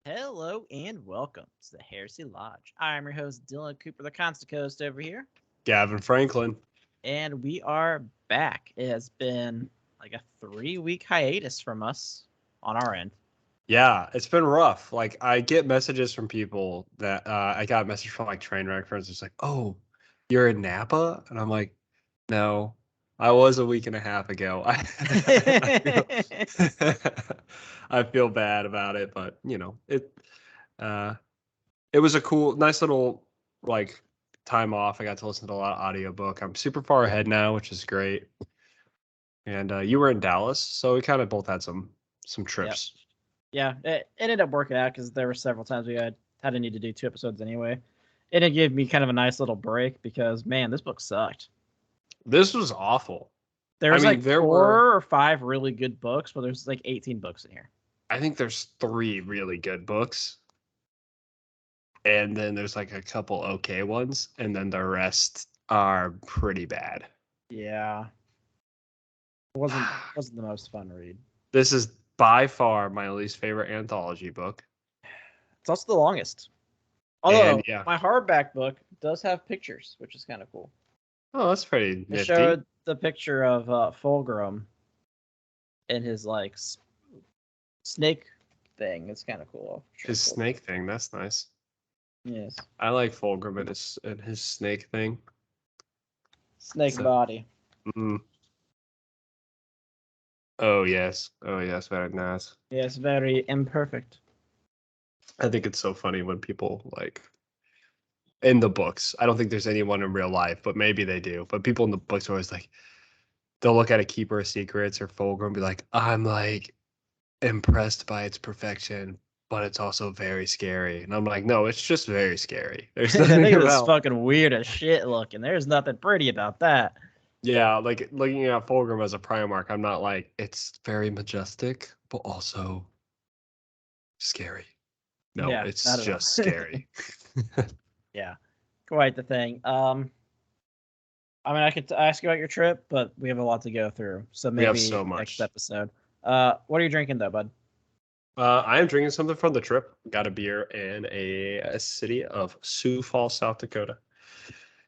Hello and welcome to the Heresy Lodge. I'm your host, Dylan Cooper, the Constant Coast over here, Gavin Franklin. and we are back. It has been like a 3-week hiatus from us on our end. Yeah, it's been rough. Like I get messages from people that I got a message from like Trainwreck friends. It's like, "Oh, you're in Napa," and I'm like, "No, I was a week and a half ago." I feel bad about it, but uh, it was a cool, nice little like time off. I got to listen to a lot of audiobook. I'm super far ahead now, which is great. And you were in Dallas, so we kind of both had some Yep. trips. Yeah, it ended up working out because there were several times we had to need to do 2 episodes anyway. And it gave me kind of a nice little break because, man, this book sucked. This was awful. There was I mean, like there 4 were, or 5 really good books, but there's like 18 books in here. I think there's 3 really good books. And then there's like a couple okay ones. And then the rest are pretty bad. Yeah, it wasn't the most fun read. This is by far my least favorite anthology book. It's also the longest. And Although yeah. my hardback book does have pictures, which is kind of cool. Oh, that's pretty It nifty. showed the picture of Fulgrim in his like snake thing. It's kind of cool. His snake thing, that's nice. Yes. I like Fulgrim and his snake thing. Snake body. Mm. Oh yes, very nice. Yes, very imperfect. I think it's so funny when people like in the books. I don't think there's anyone in real life, but maybe they do. But people in the books are always like, they'll look at a Keeper of Secrets or Fulgrim and be like, I'm like impressed by its perfection, but it's also very scary. And I'm like, no, it's just very scary. There's I nothing think it was about. fucking weird as shit looking. There's nothing pretty about that. Yeah, like looking at Fulgrim as a Primarch, I'm not like, it's very majestic, but also scary. No, Yeah, it's not at all. just scary. Yeah, quite the thing. I mean, I could ask you about your trip, but we have a lot to go through, so We have maybe so next much. episode. What are you drinking though, bud? I am drinking something from the trip. Got a beer in a city of Sioux Falls, South Dakota.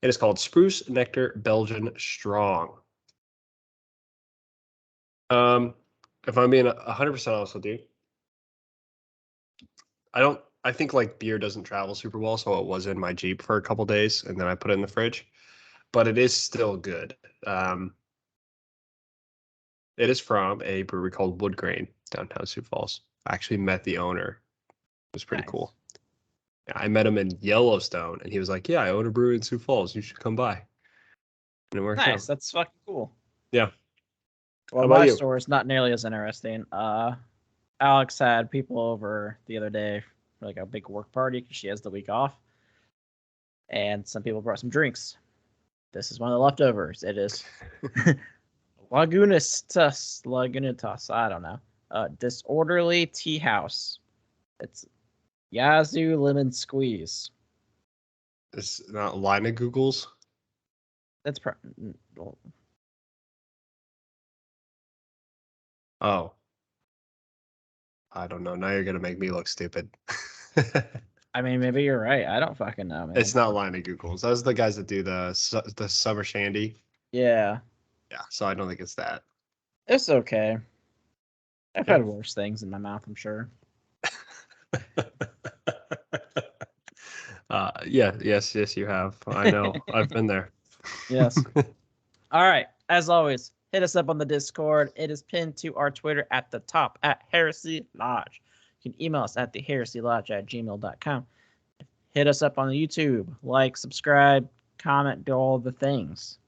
It is called Spruce Nectar Belgian Strong. If I'm being 100% honest with you, I think like beer doesn't travel super well, so it was in my Jeep for a couple days, and then I put it in the fridge. But it is still good. It is from a brewery called Woodgrain, downtown Sioux Falls. I actually met the owner. It was pretty cool. Yeah, I met him in Yellowstone, and he was like, "Yeah, I own a brewery in Sioux Falls. You should come by." And it worked out. Nice. That's fucking cool. Yeah. Well, How about my you? story is not nearly as interesting. Alex had people over the other day for like a big work party because she has the week off, and some people brought some drinks. This is one of the leftovers. It is Lagunitas. I don't know. Disorderly Tea House. It's Yazoo Lemon Squeeze. It's not line of Googles. That's Oh, I don't know. Now you're gonna make me look stupid. I mean, maybe you're right. I don't fucking know, man. It's not line of Googles. Those are the guys that do the summer shandy. Yeah, Yeah, so I don't think it's that. it's okay. I've Yeah. had worse things in my mouth, I'm sure. Yes, you have. I know. I've been there. Yes. All right. As always, hit us up on the Discord. It is pinned to our Twitter at the top at Heresy Lodge. You can email us at theheresylodge@gmail.com. Hit us up on the YouTube. Like, subscribe, comment, do all the things.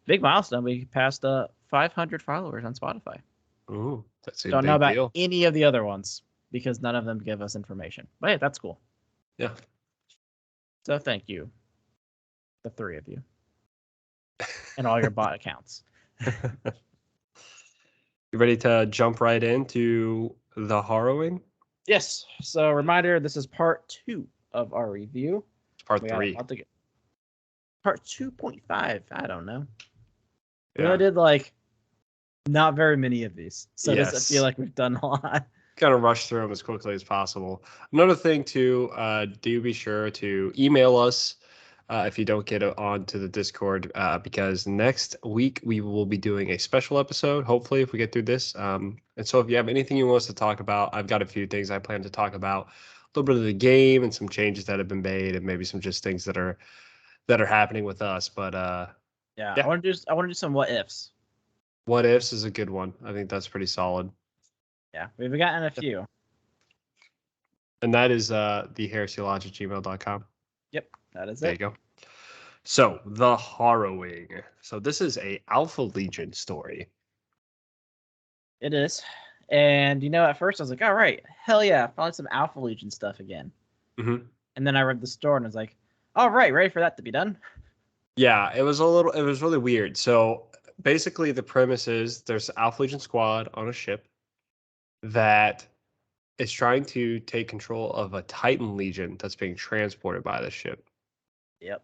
Big milestone. We passed 500 followers on Spotify. Ooh, that's a Don't know big about deal. any of the other ones because none of them give us information. But hey, that's cool. Yeah. So thank you, the 3 of you, and all your bot accounts. You ready to jump right into the harrowing? Yes. So reminder, this is part 2 of our review. It's part We 3. got part 2.5. I don't know. We Yeah. only did like not very many of these, so does it Yes. feel like we've done a lot? Kind of rush through them as quickly as possible. Another thing too, do be sure to email us if you don't get on to the Discord, because next week we will be doing a special episode, hopefully, if we get through this. And so if you have anything you want us to talk about, I've got a few things I plan to talk about. A little bit of the game and some changes that have been made, and maybe some just things that are happening with us. But Yeah, yeah. I want to do some what ifs. What ifs is a good one. I think that's pretty solid. Yeah, we've gotten a few. And that is theheresylodge@gmail.com. Yep, that is There you it. go. So, The Harrowing. So, this is a Alpha Legion story. It is. And at first I was like, all right, hell yeah, finally some Alpha Legion stuff again. Mm-hmm. And then I read the story and I was like, all right, ready for that to be done. Yeah, it was really weird. So, basically, the premise is there's Alpha Legion squad on a ship that is trying to take control of a Titan Legion that's being transported by the ship. Yep.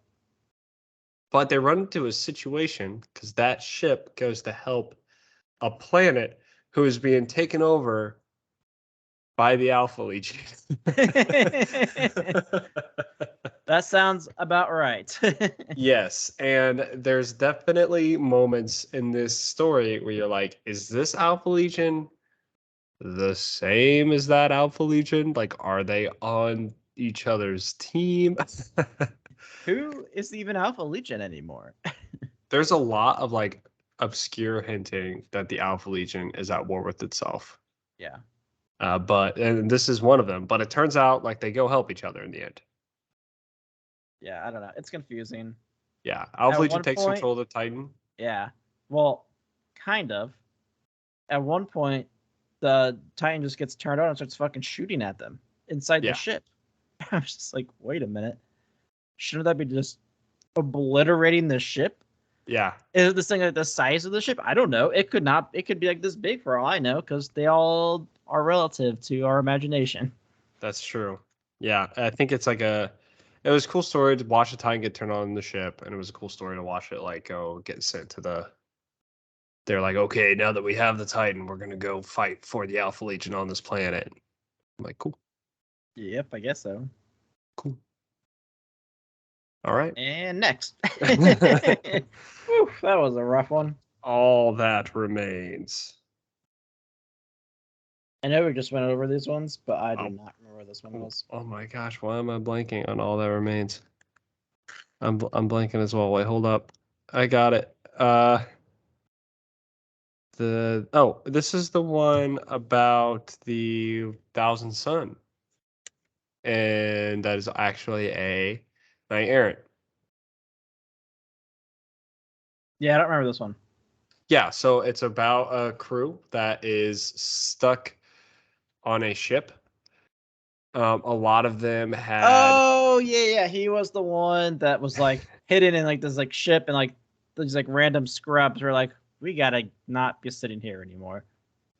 But they run into a situation because that ship goes to help a planet who is being taken over by the Alpha Legion. That sounds about right. Yes, and there's definitely moments in this story where you're like, is this Alpha Legion the same as that Alpha Legion? Like, are they on each other's team? Who is even Alpha Legion anymore? There's a lot of like obscure hinting that the Alpha Legion is at war with itself. Yeah. And this is one of them. But it turns out like they go help each other in the end. Yeah, I don't know. It's confusing. Yeah, Alpha At Legion one takes point, control of the Titan. yeah. Well, kind of. At one point, the Titan just gets turned on and starts fucking shooting at them inside the Yeah, ship. I was just like, wait a minute. Shouldn't that be just obliterating the ship? yeah, Is this thing like the size of the ship? I don't know. It could not. It could be like this big for all I know, because they all are relative to our imagination. that's true. Yeah, I think it's like it was a cool story to watch the Titan get turned on the ship, and it was a cool story to watch it like go get sent to the. They're like, okay, now that we have the Titan, we're gonna go fight for the Alpha Legion on this planet. I'm like, cool, Yep, I guess so. cool. All right. And next. Whew, that was a rough one. All that remains. I know we just went over these ones, but I do Oh, not remember where this one was. oh my gosh, why am I blanking on all that remains? I'm blanking as well. Wait, hold up. I got it. This is the one about the Thousand Sun, and that is actually a knight errant. Yeah, I don't remember this one. Yeah, so it's about a crew that is stuck on a ship. A lot of them had. Oh yeah. He was the one that was like hidden in like this like ship, and like these like random scrubs were like, we gotta not be sitting here anymore.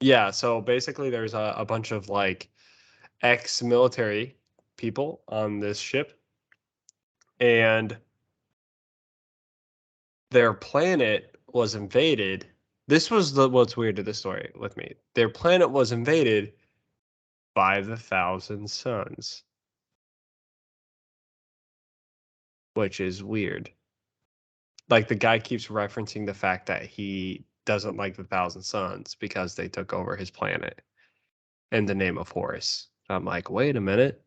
Yeah, so basically there's a bunch of like ex-military people on this ship, and their planet was invaded. This was what's weird to the story with me. Their planet was invaded by the Thousand Suns, which is weird. Like the guy keeps referencing the fact that he doesn't like the Thousand Suns because they took over his planet in the name of Horus. I'm like, wait a minute.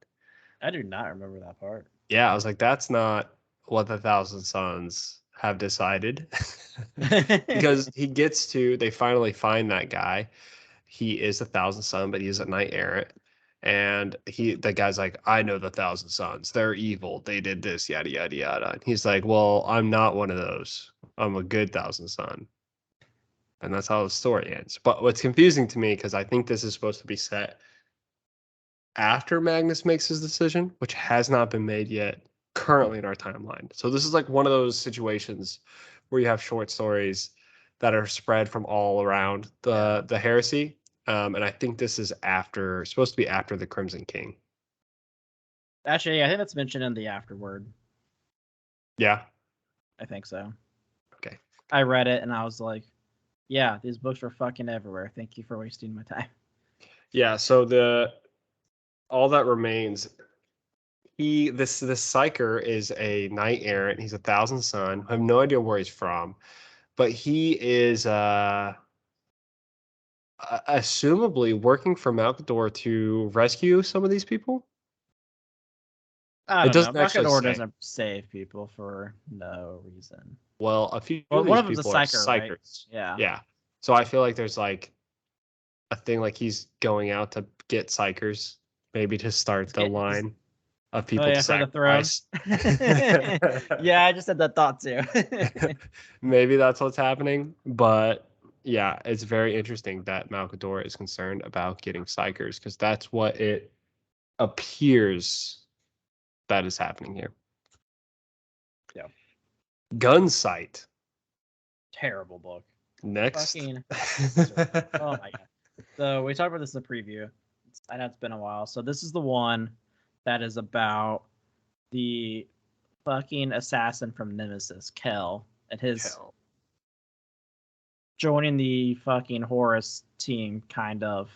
I do not remember that part. Yeah, I was like, that's not what the Thousand Sons have decided. Because they finally find that guy. He is a Thousand Son, but he's a knight errant. And the guy's like, I know the Thousand Sons. They're evil. They did this, yada, yada, yada. And he's like, well, I'm not one of those. I'm a good Thousand Son. And that's how the story ends. But what's confusing to me, because I think this is supposed to be set after Magnus makes his decision, which has not been made yet currently in our timeline. So this is like one of those situations where you have short stories that are spread from all around the heresy. And I think this is supposed to be after the Crimson King. Actually, I think that's mentioned in the afterword. Yeah. I think so. Okay. I read it and I was like, yeah, these books were fucking everywhere. Thank you for wasting my time. Yeah, so all that remains. This psyker is a knight errant. He's a thousand son. I have no idea where he's from, but he is assumably working for Malkador to rescue some of these people. I It don't know. doesn't actually Bakador say. doesn't save people for no reason. Well, a few Well, of one these of them's a people are psyker, right? psychers. Yeah. Yeah. So I feel like there's like a thing like he's going out to get psychers, maybe to start the line of Oh people to yeah, for the throne. sacrifice. Yeah, I just had that thought too. Maybe that's what's happening. But yeah, it's very interesting that Malkador is concerned about getting psychers because that's what it appears that is happening here. Yeah. Gunsight. Terrible book. Next. Fucking. Oh my god. So we talked about this in the preview. I know it's been a while. So this is the one that is about the fucking assassin from Nemesis, Kel, and his Hell. joining the fucking Horus team, kind of.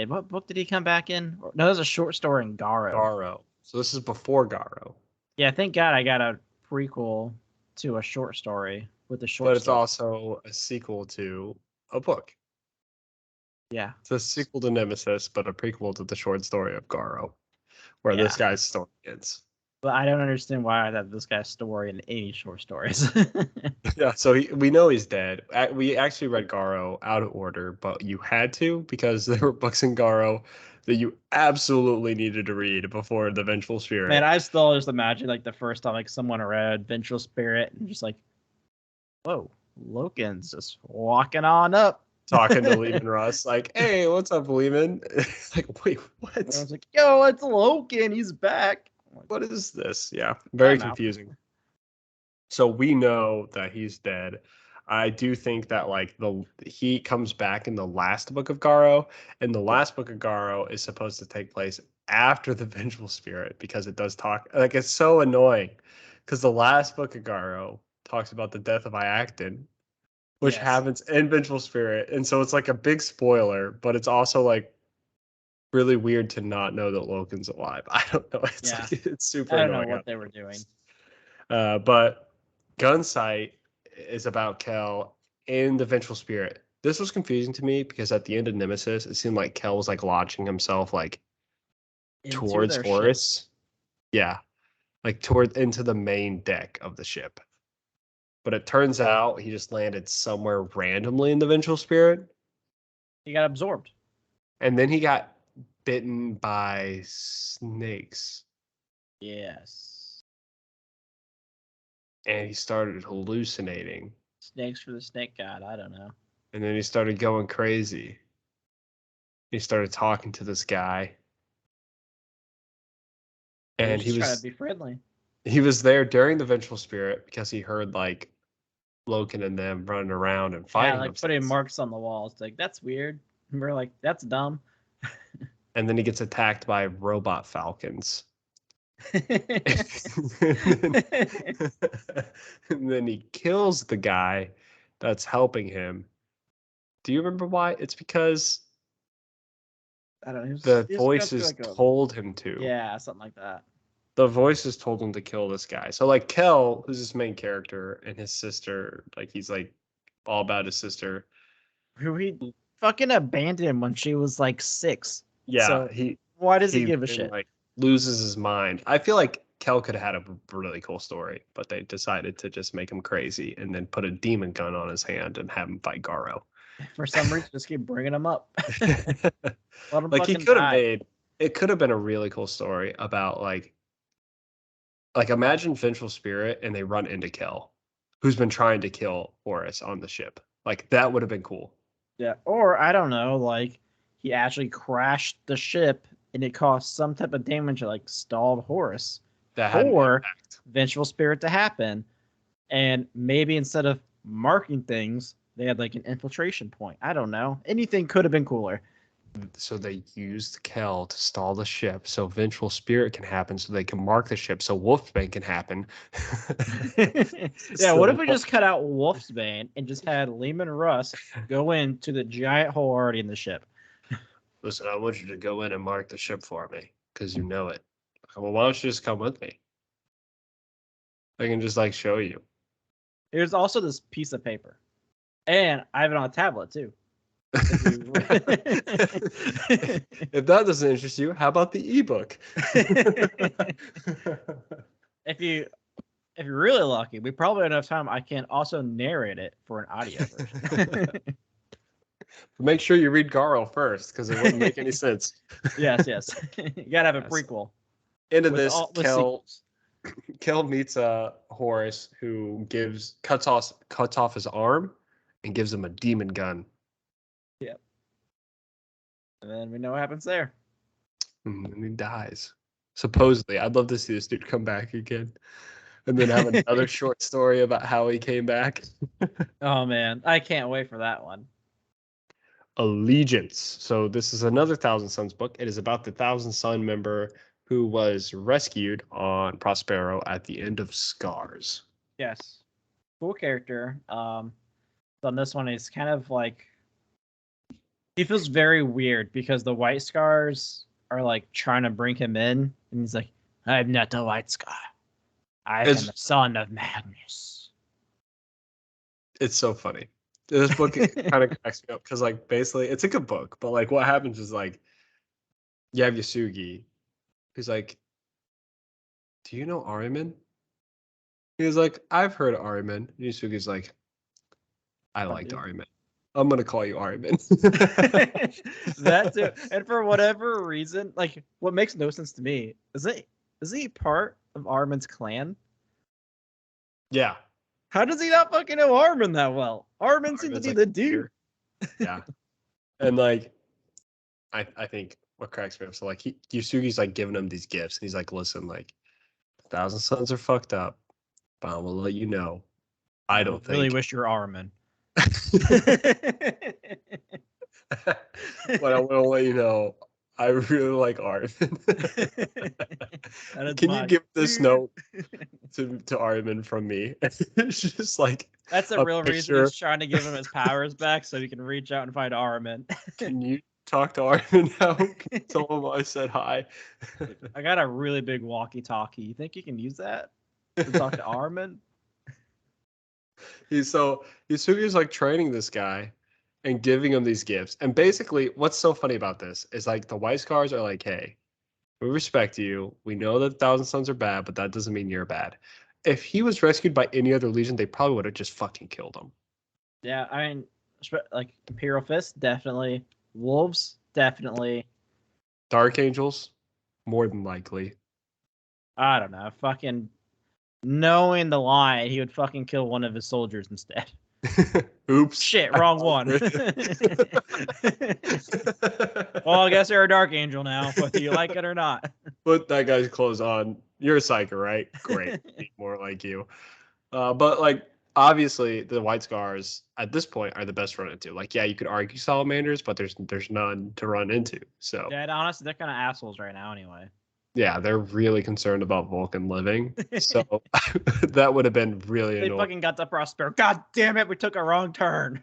What book did he come back in? No, there's a short story in Garo. Garo. So this is before Garo. Yeah, thank God I got a prequel to a short story with the short But it's story. also a sequel to a book. Yeah. It's a sequel to Nemesis, but a prequel to the short story of Garo, where this guy's story ends. But I don't understand why I have this guy's story in any short stories. Yeah, so we know he's dead. We actually read Garo out of order, but you had to because there were books in Garo that you absolutely needed to read before the Vengeful Spirit. Man, I still just imagine like the first time like someone read Vengeful Spirit and just like, whoa, Loken's just walking on up. Talking to Lehman Russ, like, hey, what's up, Lehman? Like, wait, what? I was like, yo, it's Loken. He's back. What is this? Yeah, very I'm out. confusing. So we know that he's dead. I do think that like he comes back in the last book of Garo, and the last book of Garo is supposed to take place after the Vengeful Spirit because it does talk like it's so annoying because the last book of Garo talks about the death of Iacton, which happens in Vengeful Spirit, and so it's like a big spoiler, but it's also like really weird to not know that Loken's alive. I don't know. It's like it's super. I don't know annoying. what they were doing. But Gunsight is about Kel in the Vengeful Spirit. This was confusing to me because at the end of Nemesis, it seemed like Kel was like launching himself like towards Horus. Yeah, like into the main deck of the ship. But it turns out he just landed somewhere randomly in the Vengeful Spirit. He got absorbed. And then he got bitten by snakes. Yes. And he started hallucinating. Snakes for the snake god. I don't know. And then he started going crazy. He started talking to this guy. And he was trying to be friendly. He was there during the Vengeful Spirit because he heard like Loken and them running around and fighting. Yeah, like putting marks on the walls. It's like, that's weird. And we're like, that's dumb. And then he gets attacked by robot falcons. And then he kills the guy that's helping him. Do you remember why? It's because I don't know. The voices told him to. Yeah, something like that. The voices told him to kill this guy. So like Kel, who's his main character, and his sister, like he's like all about his sister. Who he fucking abandoned when she was like 6. Yeah, so why does he give a shit? Like loses his mind. I feel like Kel could have had a really cool story, but they decided to just make him crazy and then put a demon gun on his hand and have him fight Garo. For some reason, just keep bringing him up. Like he could have made it. Could have been a really cool story about like imagine Vengeful Spirit and they run into Kel, who's been trying to kill Horus on the ship. Like that would have been cool. Yeah, or I don't know, like he actually crashed the ship and it caused some type of damage, like stalled Horus, or Vengeful Spirit to happen, and maybe instead of marking things, they had like an infiltration point. I don't know. Anything could have been cooler. So they used Kel to stall the ship so Vengeful Spirit can happen so they can mark the ship so Wolfsbane can happen. Yeah, what if we just cut out Wolfsbane and just had Lehman Russ go into the giant hole already in the ship? listen, I want you to go in and mark the ship for me because you know it. Well, why don't you just come with me? I can just like show you. Here's also this piece of paper, and I have it on a tablet too. If that doesn't interest you, how about the ebook? If you're really lucky, we probably have enough time. I can also narrate it for an audio version. Make sure you read Garl first, because it wouldn't make any sense. Yes. You gotta have a prequel. Into with this, with sequels. Kel meets Horus, who cuts off his arm and gives him a demon gun. Yep. And then we know what happens there. And he dies. Supposedly, I'd love to see this dude come back again, and then have another short story about how he came back. Oh man, I can't wait for that one. Allegiance. So this is another Thousand Sons book. It is about the Thousand Son member who was rescued on Prospero at the end of Scars. Yes, cool character. On this one, he's kind of like, he feels very weird because the White Scars are like trying to bring him in, and he's like, "I'm not the White Scar. I am the son of Magnus." It's so funny. This book kind of cracks me up because, like, basically, it's a good book, but like, what happens is like, you have Yasugi, who's like, "Do you know Ahriman?" He's like, "I've heard of Ahriman." And Yasugi's like, "I liked Ahriman. I'm gonna call you Ahriman." That too. And for whatever reason, like, what makes no sense to me is he part of Ahriman's clan? Yeah. How does he not fucking know Ahriman that well? Ahriman seems to be like the dude. Yeah. And like, I think what cracks me up, so like, Yusugi's like giving him these gifts, and he's like, "Listen, like, Thousand Sons are fucked up, but I will let you know, I don't really wish you were Ahriman." But I will let you know, I really like Ahriman. Can you give this note to Ahriman from me? It's just like, that's a real reason he's trying to give him his powers back so he can reach out and find Ahriman. Can you talk to Ahriman now? Tell him I said hi. I got a really big walkie-talkie. You think you can use that to talk to Ahriman? Yusugi's like training this guy and giving him these gifts. And basically, what's so funny about this is like the White Scars are like, "Hey, we respect you. We know that Thousand Sons are bad, but that doesn't mean you're bad." If he was rescued by any other legion, they probably would have just fucking killed him. Yeah, I mean, like Imperial Fist, definitely. Wolves, definitely. Dark Angels, more than likely. I don't know. Fucking knowing the line, he would fucking kill one of his soldiers instead. Oops. Shit, wrong one. Well, I guess you're a Dark Angel now, whether you like it or not. Put that guy's clothes on. You're a psyker, right? Great. More like you. But like, obviously, the White Scars at this point are the best run into. Like, yeah, you could argue salamanders, but there's none to run into. So yeah, honestly, they're kind of assholes right now anyway. Yeah, they're really concerned about Vulcan living. So that would have been really annoying. They fucking got to Prospero. God damn it, we took a wrong turn.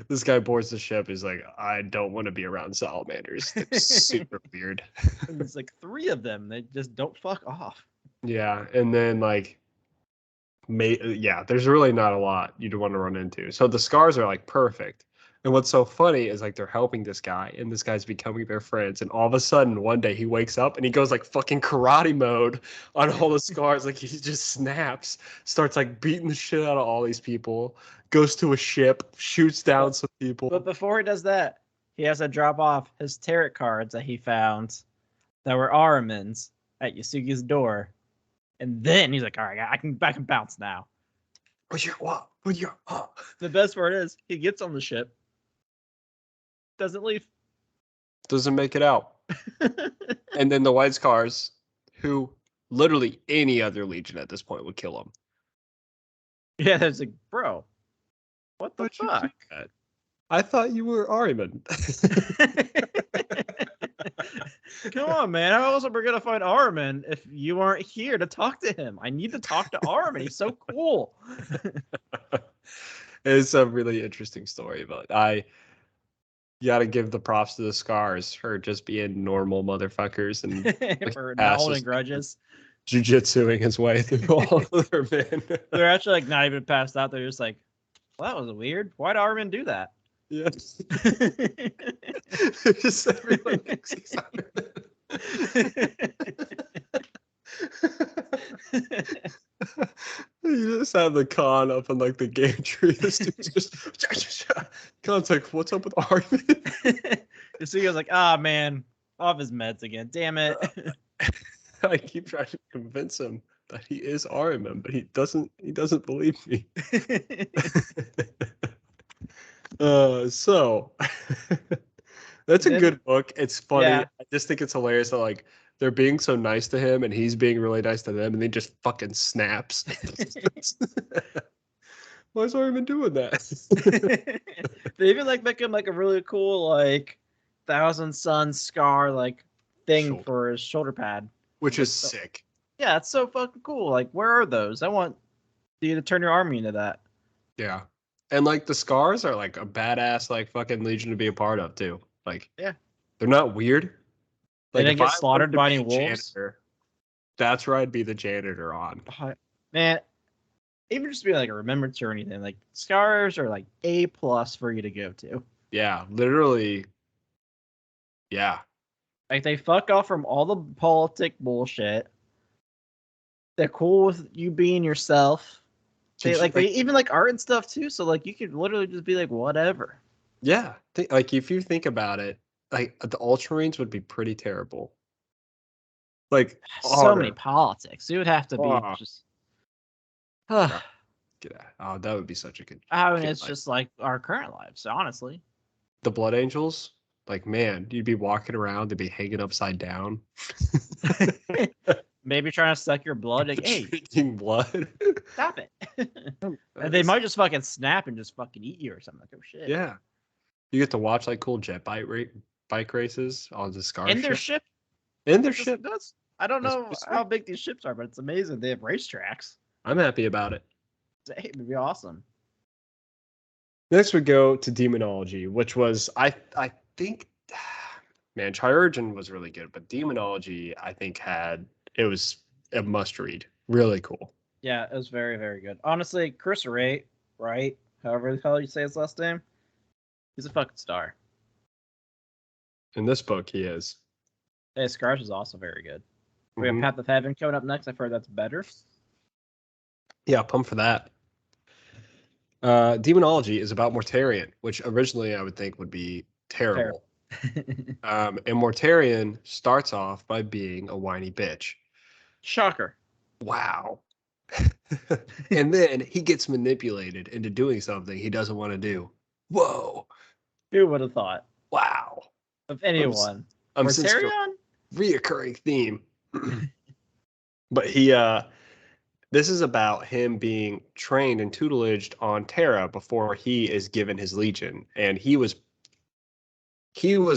This guy boards the ship. He's like, "I don't want to be around salamanders. They're super weird." And there's like 3 of them. They just don't fuck off. Yeah, and then like, there's really not a lot you'd want to run into. So the scars are like perfect. And what's so funny is like they're helping this guy, and this guy's becoming their friends. And all of a sudden, one day he wakes up and he goes like fucking karate mode on all the scars. Like he just snaps, starts like beating the shit out of all these people, goes to a ship, shoots down some people. But before he does that, he has to drop off his tarot cards that he found that were Ahriman's at Yasugi's door. And then he's like, "All right, I can bounce now." The best part is he gets on the ship, doesn't leave, doesn't make it out. And then the White Scars, who literally any other legion at this point would kill him. Yeah, that's like, bro, what the fuck? I thought you were Ahriman. Come on, man. How else are we gonna find Ahriman if you aren't here to talk to him? I need to talk to Ahriman. He's so cool. It's a really interesting story, but You gotta give the props to the scars for just being normal motherfuckers and like, for not passes holding grudges. jujitsuing his way through all of their men. They're actually like not even passed out. They're just like, well, that was weird. Why'd Ahriman do that? Yes. Just everyone thinks he's You just have the con up in like the game tree. This dude's just Con's like, what's up with Ahriman? You see, he was like, ah, man, off his meds again. Damn it. I keep trying to convince him that he is Ahriman, but he doesn't believe me. So that's a good book. It's funny. Yeah. I just think it's hilarious that like they're being so nice to him and he's being really nice to them and he just fucking snaps. Why is Ahriman doing that? They even like make him like a really cool like Thousand Sun scar like thing for his shoulder pad. Which is sick. Yeah, it's so fucking cool. Like, where are those? I want you to turn your army into that. Yeah. And like the scars are like a badass like fucking Legion to be a part of too. Like, yeah, they're not weird. Like, they didn't get slaughtered by any wolves. Janitor, that's where I'd be the janitor on. Man, even just be like a remembrance or anything, like scars are like A+ for you to go to. Yeah, literally. Yeah. Like, they fuck off from all the politic bullshit. They're cool with you being yourself. They even like art and stuff too. So like you could literally just be like whatever. Yeah, like if you think about it, like the Ultramarines would be pretty terrible. Like so many politics. It would have to be just. Get out. Oh, that would be such a good. I mean, it's just like our current lives, honestly. The Blood Angels, like man, you'd be walking around, they'd be hanging upside down. Maybe trying to suck your blood. Like, hey, drinking blood. Stop it. And they might just fucking snap and just fucking eat you or something. Like, oh shit. Yeah. You get to watch like cool jet bike races on the Scar in their ship. In their ship. I don't know how big these ships are, but it's amazing. They have racetracks. I'm happy about it. Hey, it'd be awesome. Next we go to Demonology, which was I think, man, Chirurgeon was really good, but Demonology I think it was a must read. Really cool. Yeah, it was very, very good. Honestly, Chris Ray, right? However the hell you say his last name, he's a fucking star. In this book, he is. Hey, Scars is also very good. We have Path of Heaven coming up next. I've heard that's better. Yeah, pumped for that. Demonology is about Mortarion, which originally I would think would be terrible. And Mortarion starts off by being a whiny bitch. Shocker. Wow. And then he gets manipulated into doing something he doesn't want to do. Whoa. Who would have thought? Wow. Of anyone. I'm Mortarion? Reoccurring theme. But this is about him being trained and tutelaged on Terra before he is given his legion. And he was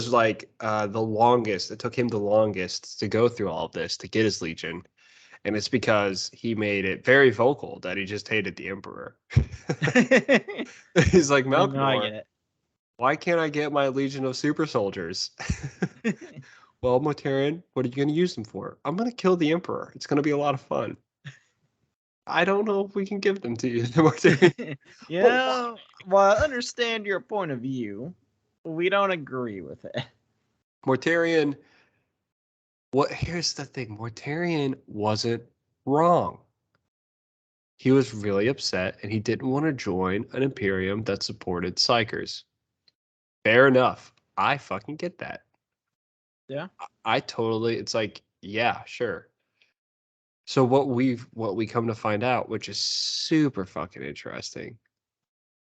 like the longest. It took him the longest to go through all of this to get his legion. And it's because he made it very vocal that he just hated the Emperor. He's like, Malcolm, I get it. Why can't I get my legion of super soldiers? Well, Mortarion, what are you going to use them for? I'm going to kill the Emperor. It's going to be a lot of fun. I don't know if we can give them to you, Mortarion. Yeah, well, I understand your point of view. We don't agree with it. Mortarion, here's the thing. Mortarion wasn't wrong. He was really upset, and he didn't want to join an Imperium that supported Psykers. Fair enough. I fucking get that. Yeah. I totally, it's like, yeah, sure. So what we come to find out, which is super fucking interesting,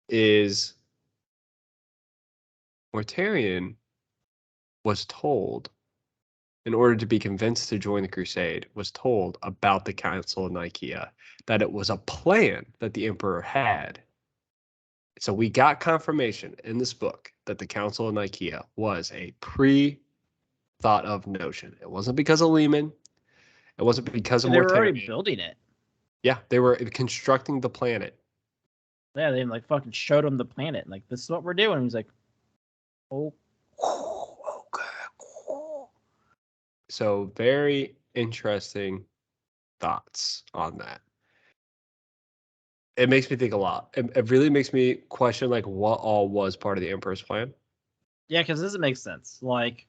is Mortarion was told, in order to be convinced to join the Crusade, was told about the Council of Nicaea, that it was a plan that the Emperor had. So we got confirmation in this book that the Council of Nicaea was a thought of notion. It wasn't because of Lehman. It wasn't because of Mortarion. They were already building it. Yeah, they were constructing the planet. Yeah, they like fucking showed him the planet. Like, this is what we're doing. He's like, So very interesting thoughts on that. It makes me think a lot. It really makes me question like what all was part of the Emperor's plan. Yeah, because this makes sense. Like,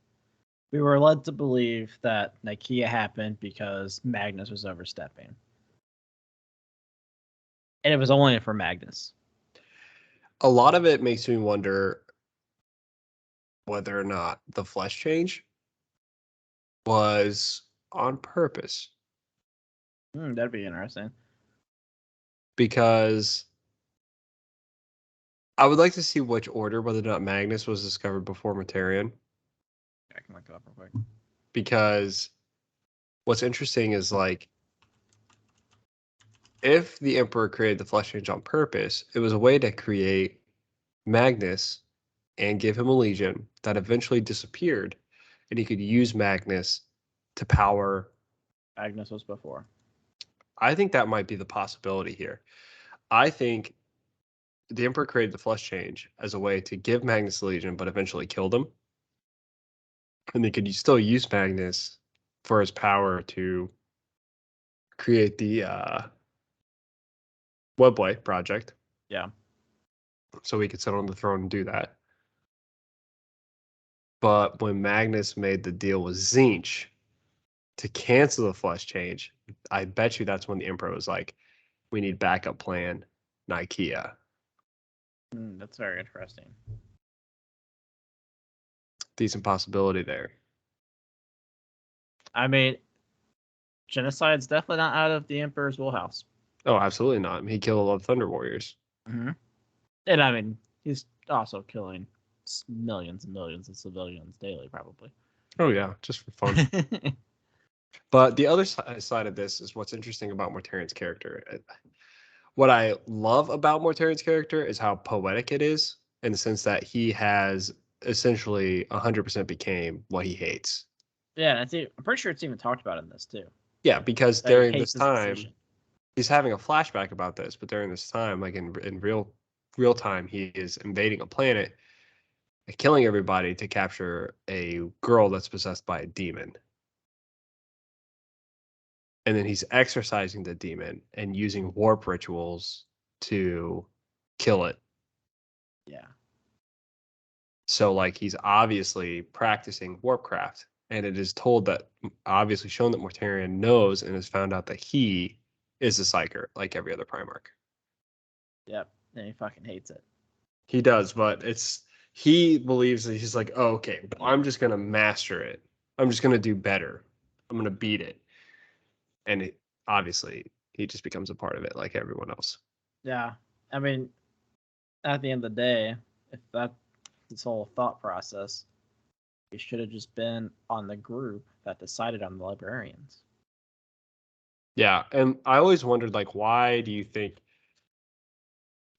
we were led to believe that Nicaea happened because Magnus was overstepping. And it was only for Magnus. A lot of it makes me wonder whether or not the flesh change was on purpose. That'd be interesting. Because I would like to see which order, whether or not Magnus was discovered before Mortarion. I can look it up real quick. Because what's interesting is like, if the Emperor created the flesh change on purpose, it was a way to create Magnus and give him a legion that eventually disappeared, and he could use Magnus to power. Magnus was before. I think that might be the possibility here. I think the Emperor created the flesh change as a way to give Magnus the legion, but eventually killed him. And they could still use Magnus for his power to create the Webway project. Yeah. So he could sit on the throne and do that. But when Magnus made the deal with Zinch to cancel the flesh change, I bet you that's when the Emperor was like, we need backup plan, Nicaea. That's very interesting. Decent possibility there. I mean, genocide's definitely not out of the Emperor's wheelhouse. Oh, absolutely not. He killed a lot of Thunder Warriors. Mm-hmm. And I mean, he's also killing millions and millions of civilians daily, probably. Oh, yeah, just for fun. But the other side of this is what's interesting about Mortarion's character. What I love about Mortarion's character is how poetic it is, in the sense that he has essentially 100% became what he hates. Yeah, I'm pretty sure it's even talked about in this too. Yeah, because That he during hates this his time, decision. he's having a flashback about this, but during this time, like in real time, he is invading a planet, killing everybody to capture a girl that's possessed by a demon. And then he's exorcising the demon and using warp rituals to kill it. Yeah. So like he's obviously practicing warpcraft, and it is told that obviously shown that Mortarion knows and has found out that he is a psyker like every other Primarch. Yep. And he fucking hates it. He does, but he believes that he's like, oh, okay, I'm just gonna master it. I'm just gonna do better. I'm gonna beat it. And obviously he just becomes a part of it like everyone else. Yeah. I mean, at the end of the day, if that's his whole thought process, he should have just been on the group that decided on the librarians. Yeah, and I always wondered, like, why do you think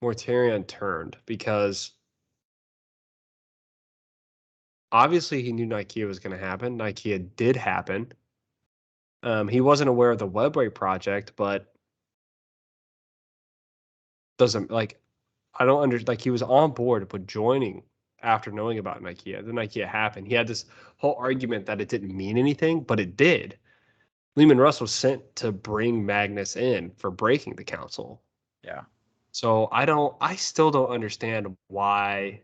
Mortarion turned? Because obviously he knew Nicaea was going to happen. Nicaea did happen. He wasn't aware of the Webway project, but doesn't like I don't understand. Like he was on board with joining after knowing about Nicaea. Then Nicaea happened. He had this whole argument that it didn't mean anything, but it did. Lehman Russ was sent to bring Magnus in for breaking the council. Yeah. So I still don't understand why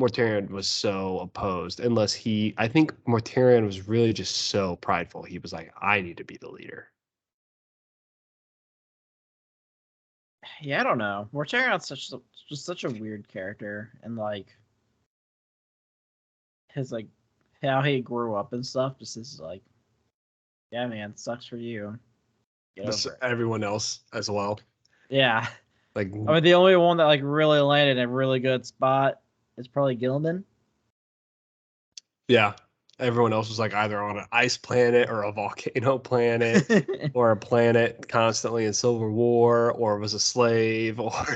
Mortarion was so opposed, unless I think Mortarion was really just so prideful. He was like, I need to be the leader. Yeah, I don't know. Mortarion's just such a weird character, and like his like how he grew up and stuff. Just is like, yeah, man, sucks for you. Get Just over it. everyone else as well. Yeah. Like, I mean, the only one that like really landed in a really good spot is probably Gilman. yeah, everyone else was like either on an ice planet or a volcano planet or a planet constantly in civil war or was a slave or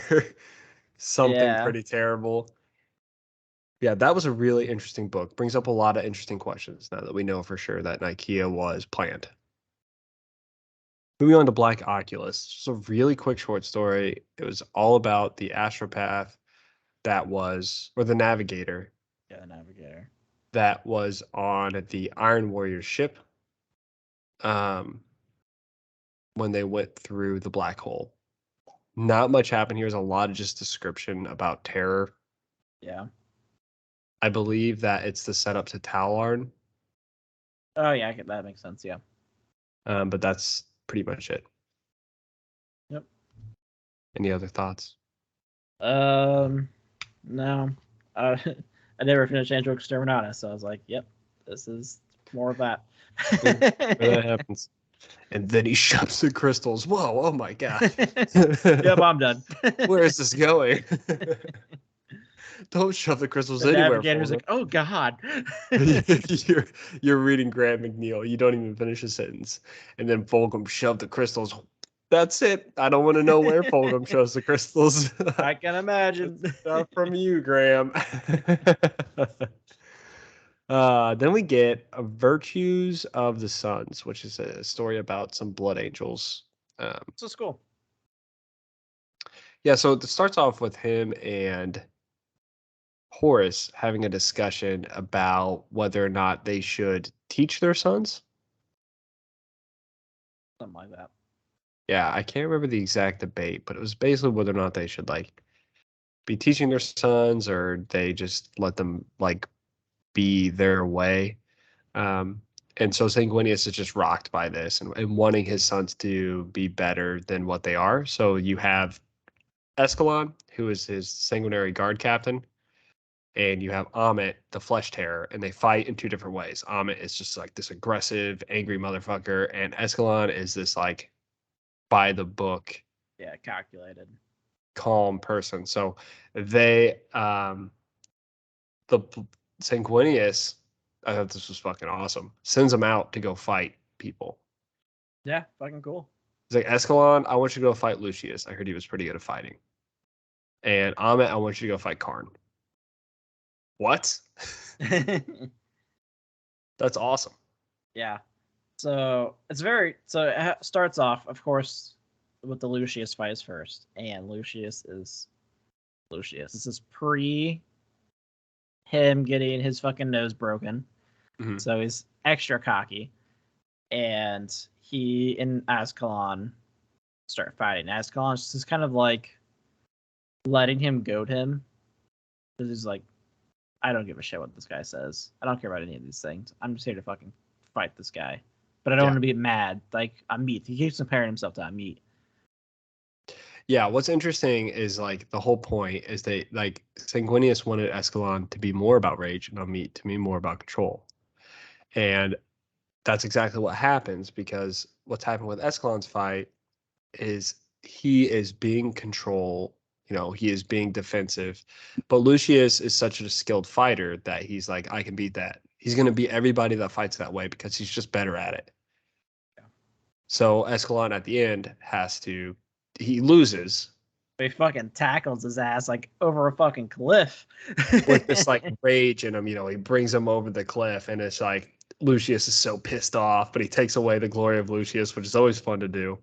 something Yeah. pretty terrible. Yeah, that was a really interesting book. Brings up a lot of interesting questions now that we know for sure that Nicaea was planned. Moving on to Black Oculus. Just a really quick short story. It was all about the astropath or the navigator. Yeah, the Navigator. that was on the Iron Warrior ship when they went through the black hole. Not much happened here. There's a lot of just description about terror. Yeah. I believe that it's the setup to Talarn. Oh yeah, that makes sense. Yeah. But that's pretty much it. Yep. Any other thoughts? No. I never finished Android Exterminata, so I was like, yep, this is more of that. That happens. And then he shoves the crystals. Whoa, oh my god. Yep, I'm done. Where is this going? Don't shove the crystals The anywhere. navigator's like, oh god. you're reading Grant McNeil. You don't even finish a sentence. And then Fulgham shoved the crystals. That's it. I don't want to know where Fulgham shows the crystals. I can imagine. Stuff from you, Graham. Then we get Virtues of the Suns, which is a story about some blood angels. This is cool. Yeah, so it starts off with him and Horace having a discussion about whether or not they should teach their sons. Something like that. Yeah, I can't remember the exact debate, but it was basically whether or not they should like be teaching their sons or they just let them like be their way. And so Sanguinius is just rocked by this and wanting his sons to be better than what they are. So you have Escalon, who is his sanguinary guard captain, and you have Amit, the flesh terror, and they fight in two different ways. Amit is just like this aggressive, angry motherfucker, and Escalon is this like by the book, Yeah, calculated, calm person. So they the Sanguinius, I thought this was fucking awesome. Sends them out to go fight people. Yeah, fucking cool. He's like, Escalon, I want you to go fight Lucius. I heard he was pretty good at fighting. And Amit, I want you to go fight Karn. What? That's awesome. Yeah. So it's so it starts off, of course, with the Lucius fights first, and Lucius is Lucius. This is pre him getting his fucking nose broken, so he's extra cocky, and he and Ascalon start fighting. Ascalon's just kind of like letting him goad him, because he's like, I don't give a shit what this guy says. I don't care about any of these things. I'm just here to fucking fight this guy. But I don't want to be mad. Like, Amit. He keeps comparing himself to Amit. Yeah, what's interesting is like the whole point is they like Sanguinius wanted Escalon to be more about rage and Amit to be more about control. And that's exactly what happens, because what's happened with Escalon's fight is he is being control, he is being defensive. But Lucius is such a skilled fighter that he's like, I can beat that. He's going to beat everybody that fights that way because he's just better at it. Yeah. So Escalon at the end he loses. He fucking tackles his ass like over a fucking cliff. With this like rage in him, he brings him over the cliff, and it's like Lucius is so pissed off, but he takes away the glory of Lucius, which is always fun to do.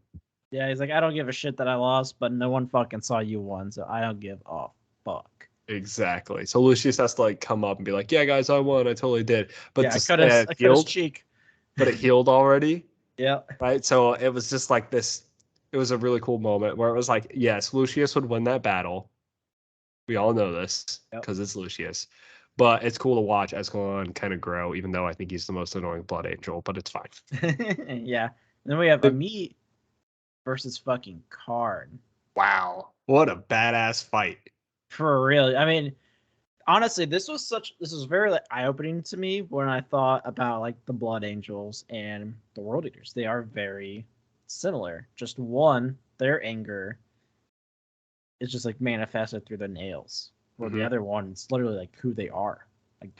Yeah, he's like, I don't give a shit that I lost, but no one fucking saw you won, so I don't give a fuck. Exactly. So Lucius has to like come up and be like, yeah, guys, I won. I totally did. But yeah, I cut his cheek. But it healed already. Yeah. Right. So it was just like this. It was a really cool moment where it was like, yes, Lucius would win that battle. We all know this because it's Lucius. But it's cool to watch Escalon kind of grow, even though I think he's the most annoying blood angel, but it's fine. Yeah. And then we have Amit versus fucking Karn. Wow. What a badass fight. For real. I mean, honestly, this was very like eye-opening to me when I thought about like the Blood Angels and the World Eaters. They are very similar. Just one, their anger is just like manifested through the nails. Where the other one is literally like who they are. Like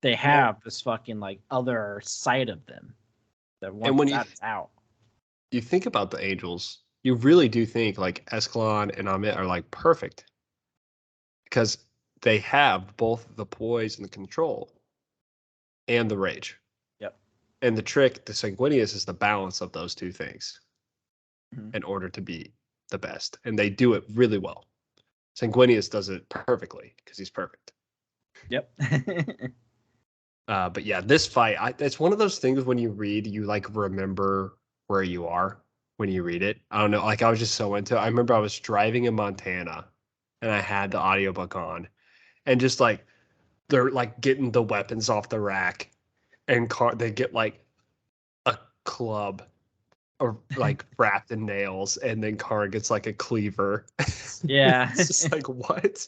they have this fucking like other side of them that once that's out. You think about the angels, you really do think like Escalon and Amit are like perfect. Because they have both the poise and the control and the rage. Yep. And the trick to Sanguinius is the balance of those two things in order to be the best. And they do it really well. Sanguinius does it perfectly because he's perfect. Yep. But yeah, this fight, it's one of those things when you read, you like remember where you are when you read it. I don't know. Like I was just so into it. I remember I was driving in Montana and I had the audiobook on and just like they're like getting the weapons off the rack and they get like a club or like wrapped in nails and then Kara gets like a cleaver. Yeah. It's just like what?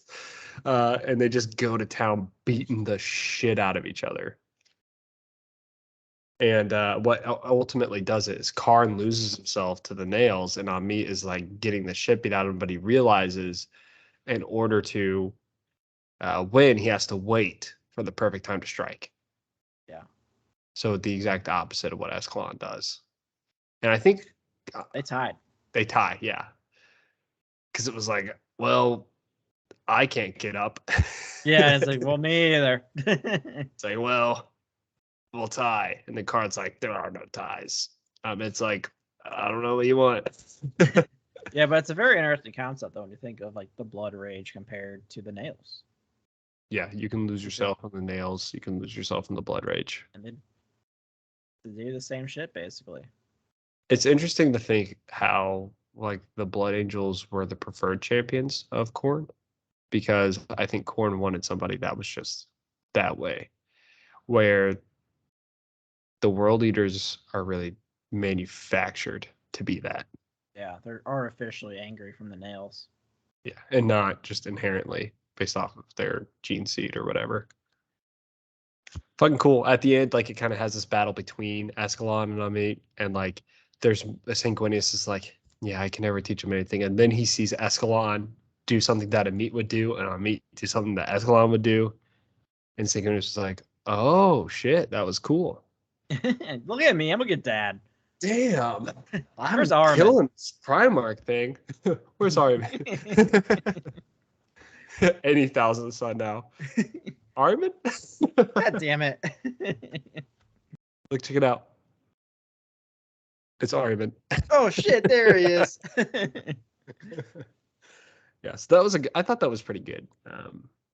And they just go to town beating the shit out of each other. And what ultimately does it is Karn loses himself to the nails, and Amit is like getting the shit beat out of him. But he realizes in order to win, he has to wait for the perfect time to strike. Yeah. So the exact opposite of what Escalon does. And I think They tied. they tie, yeah. Because it was like, well, I can't get up. Yeah, it's like, well, me either. It's like, well, we'll tie. And the card's like, there are no ties. It's like, I don't know what you want. Yeah, but it's a very interesting concept though when you think of like the blood rage compared to the nails. Yeah, you can lose yourself on the nails. You can lose yourself in the blood rage. And they do the same shit basically. It's interesting to think how like the Blood Angels were the preferred champions of Korn, because I think Korn wanted somebody that was just that way, where the world eaters are really manufactured to be that. Yeah, they're artificially angry from the nails. Yeah, and not just inherently based off of their gene seed or whatever. Fucking cool. At the end, like it kind of has this battle between Escalon and Amit, and like there's Sanguinius is like, yeah, I can never teach him anything, and then he sees Escalon do something that Amit would do, and Amit do something that Escalon would do, and Sanguinius is like, oh shit, that was cool. Look at me, I'm a good dad. Damn, I'm Where's Ahriman? killing this Primarch thing. Where's Ahriman? And he thousands the sun now. Ahriman? God damn it. Look, check it out. It's Ahriman. Oh shit, there he is. Yes, that was I thought that was pretty good.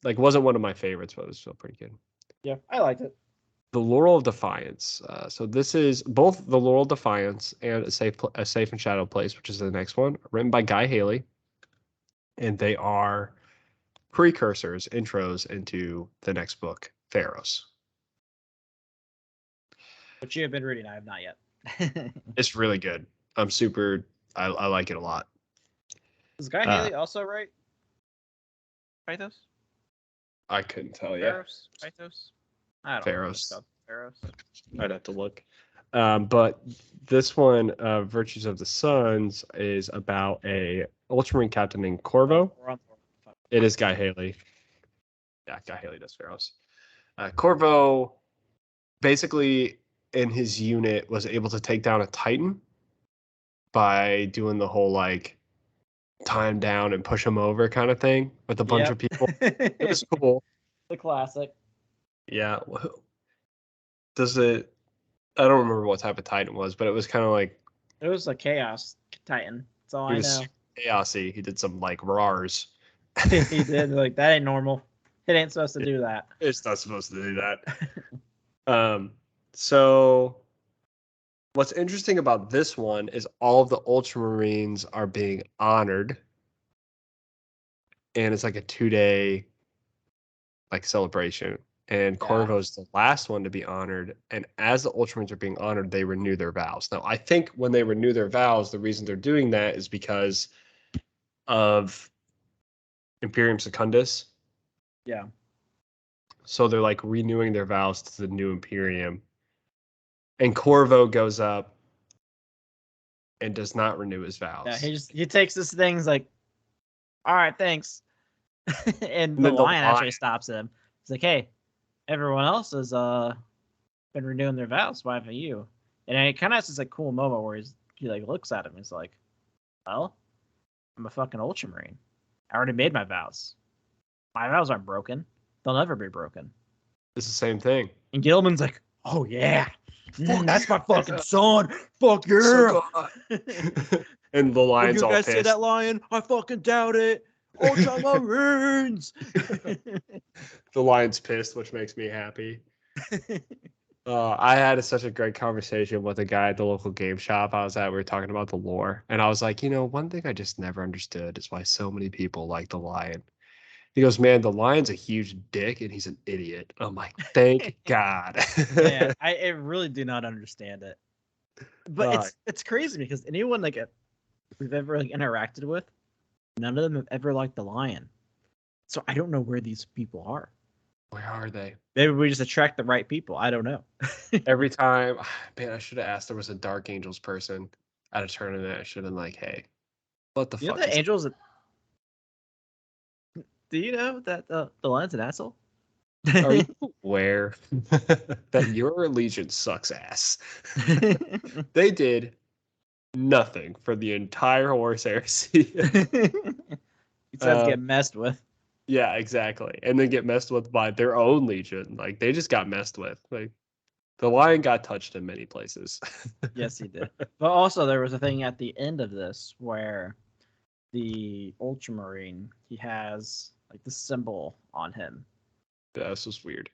Like wasn't one of my favorites, but it was still pretty good. Yeah, I liked it. The Laurel of Defiance. So this is both the Laurel of Defiance and a safe and shadow place, which is the next one, written by Guy Haley, and they are precursors, intros into the next book, Pharaohs. Which you have been reading, I have not yet. It's really good. I like it a lot. Does Guy Haley also write Pythos? I couldn't tell you. Pharaohs? Pythos? I don't Pharaohs. know. Pharaohs. I'd have to look. But this one, Virtues of the Suns, is about a Ultramarine captain named Corvo. It is Guy Haley. Yeah, Guy Haley does Pharaohs. Corvo, basically, in his unit, was able to take down a Titan by doing the whole like time down and push him over kind of thing with a bunch of people. It was cool. The classic. Yeah. Does it? I don't remember what type of Titan it was, but it was kind of like it was a Chaos Titan. That's all I know. Chaosy. He did some like rars. He did like that ain't normal. It ain't supposed to do that. It's not supposed to do that. So what's interesting about this one is all of the Ultramarines are being honored, and it's like a 2-day like celebration. And Corvo's the last one to be honored. And as the Ultramarines are being honored, they renew their vows. Now, I think when they renew their vows, the reason they're doing that is because of Imperium Secundus. Yeah. So they're like renewing their vows to the new Imperium. And Corvo goes up and does not renew his vows. Yeah, he takes this thing, he's like, all right, thanks. And the lion actually stops him. He's like, hey, everyone else has been renewing their vows. Why haven't you? And it kind of has this like cool moment where he like looks at him. He's like, well, I'm a fucking Ultramarine. I already made my vows. My vows aren't broken. They'll never be broken. It's the same thing. And Gilman's like, oh yeah, that's my fucking son. Fuck yeah. So and the lion's all pissed. You guys say that, lion? I fucking doubt it. Ultramarines. The lion's pissed, which makes me happy. I had such a great conversation with a guy at the local game shop I was at. We were talking about the lore, and I was like, one thing I just never understood is why so many people like the lion. He goes, man, the lion's a huge dick, and he's an idiot. I'm like, thank God. Man, I really do not understand it. But it's crazy because anyone like we've ever like interacted with, none of them have ever liked the lion. So I don't know where these people are. Where are they? Maybe we just attract the right people. I don't know. Every time, man, I should have asked. There was a Dark Angels person at a tournament. I should have been like, hey, what the fuck? The Angels. Do you know that the lion's an asshole? Are you aware that your allegiance sucks ass? They did nothing for the entire horse heresy. Besides get messed with. Yeah, exactly. And then get messed with by their own legion. Like, they just got messed with. Like, the lion got touched in many places. Yes, he did. But also, there was a thing at the end of this where the Ultramarine, he has like the symbol on him. Yeah, this was weird.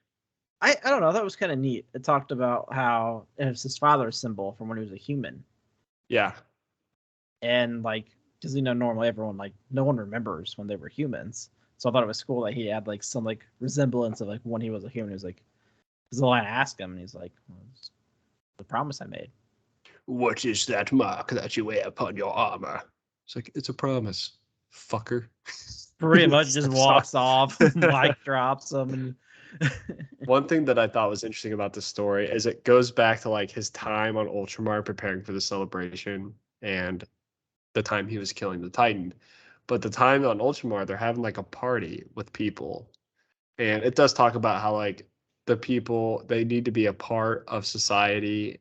I don't know. That was kind of neat. It talked about how it was his father's symbol from when he was a human. Yeah. And like, because normally everyone no one remembers when they were humans. So I thought it was cool that he had like some like resemblance of like when he was a human. He was like, because the lion asked him, and he's like, well, it's the promise I made. What is that mark that you wear upon your armor? It's like, it's a promise, fucker. Pretty much just walks off, mic drops him. One thing that I thought was interesting about this story is it goes back to like his time on Ultramar preparing for the celebration and the time he was killing the Titan. But the time on Ultramar, they're having like a party with people. And it does talk about how like the people, they need to be a part of society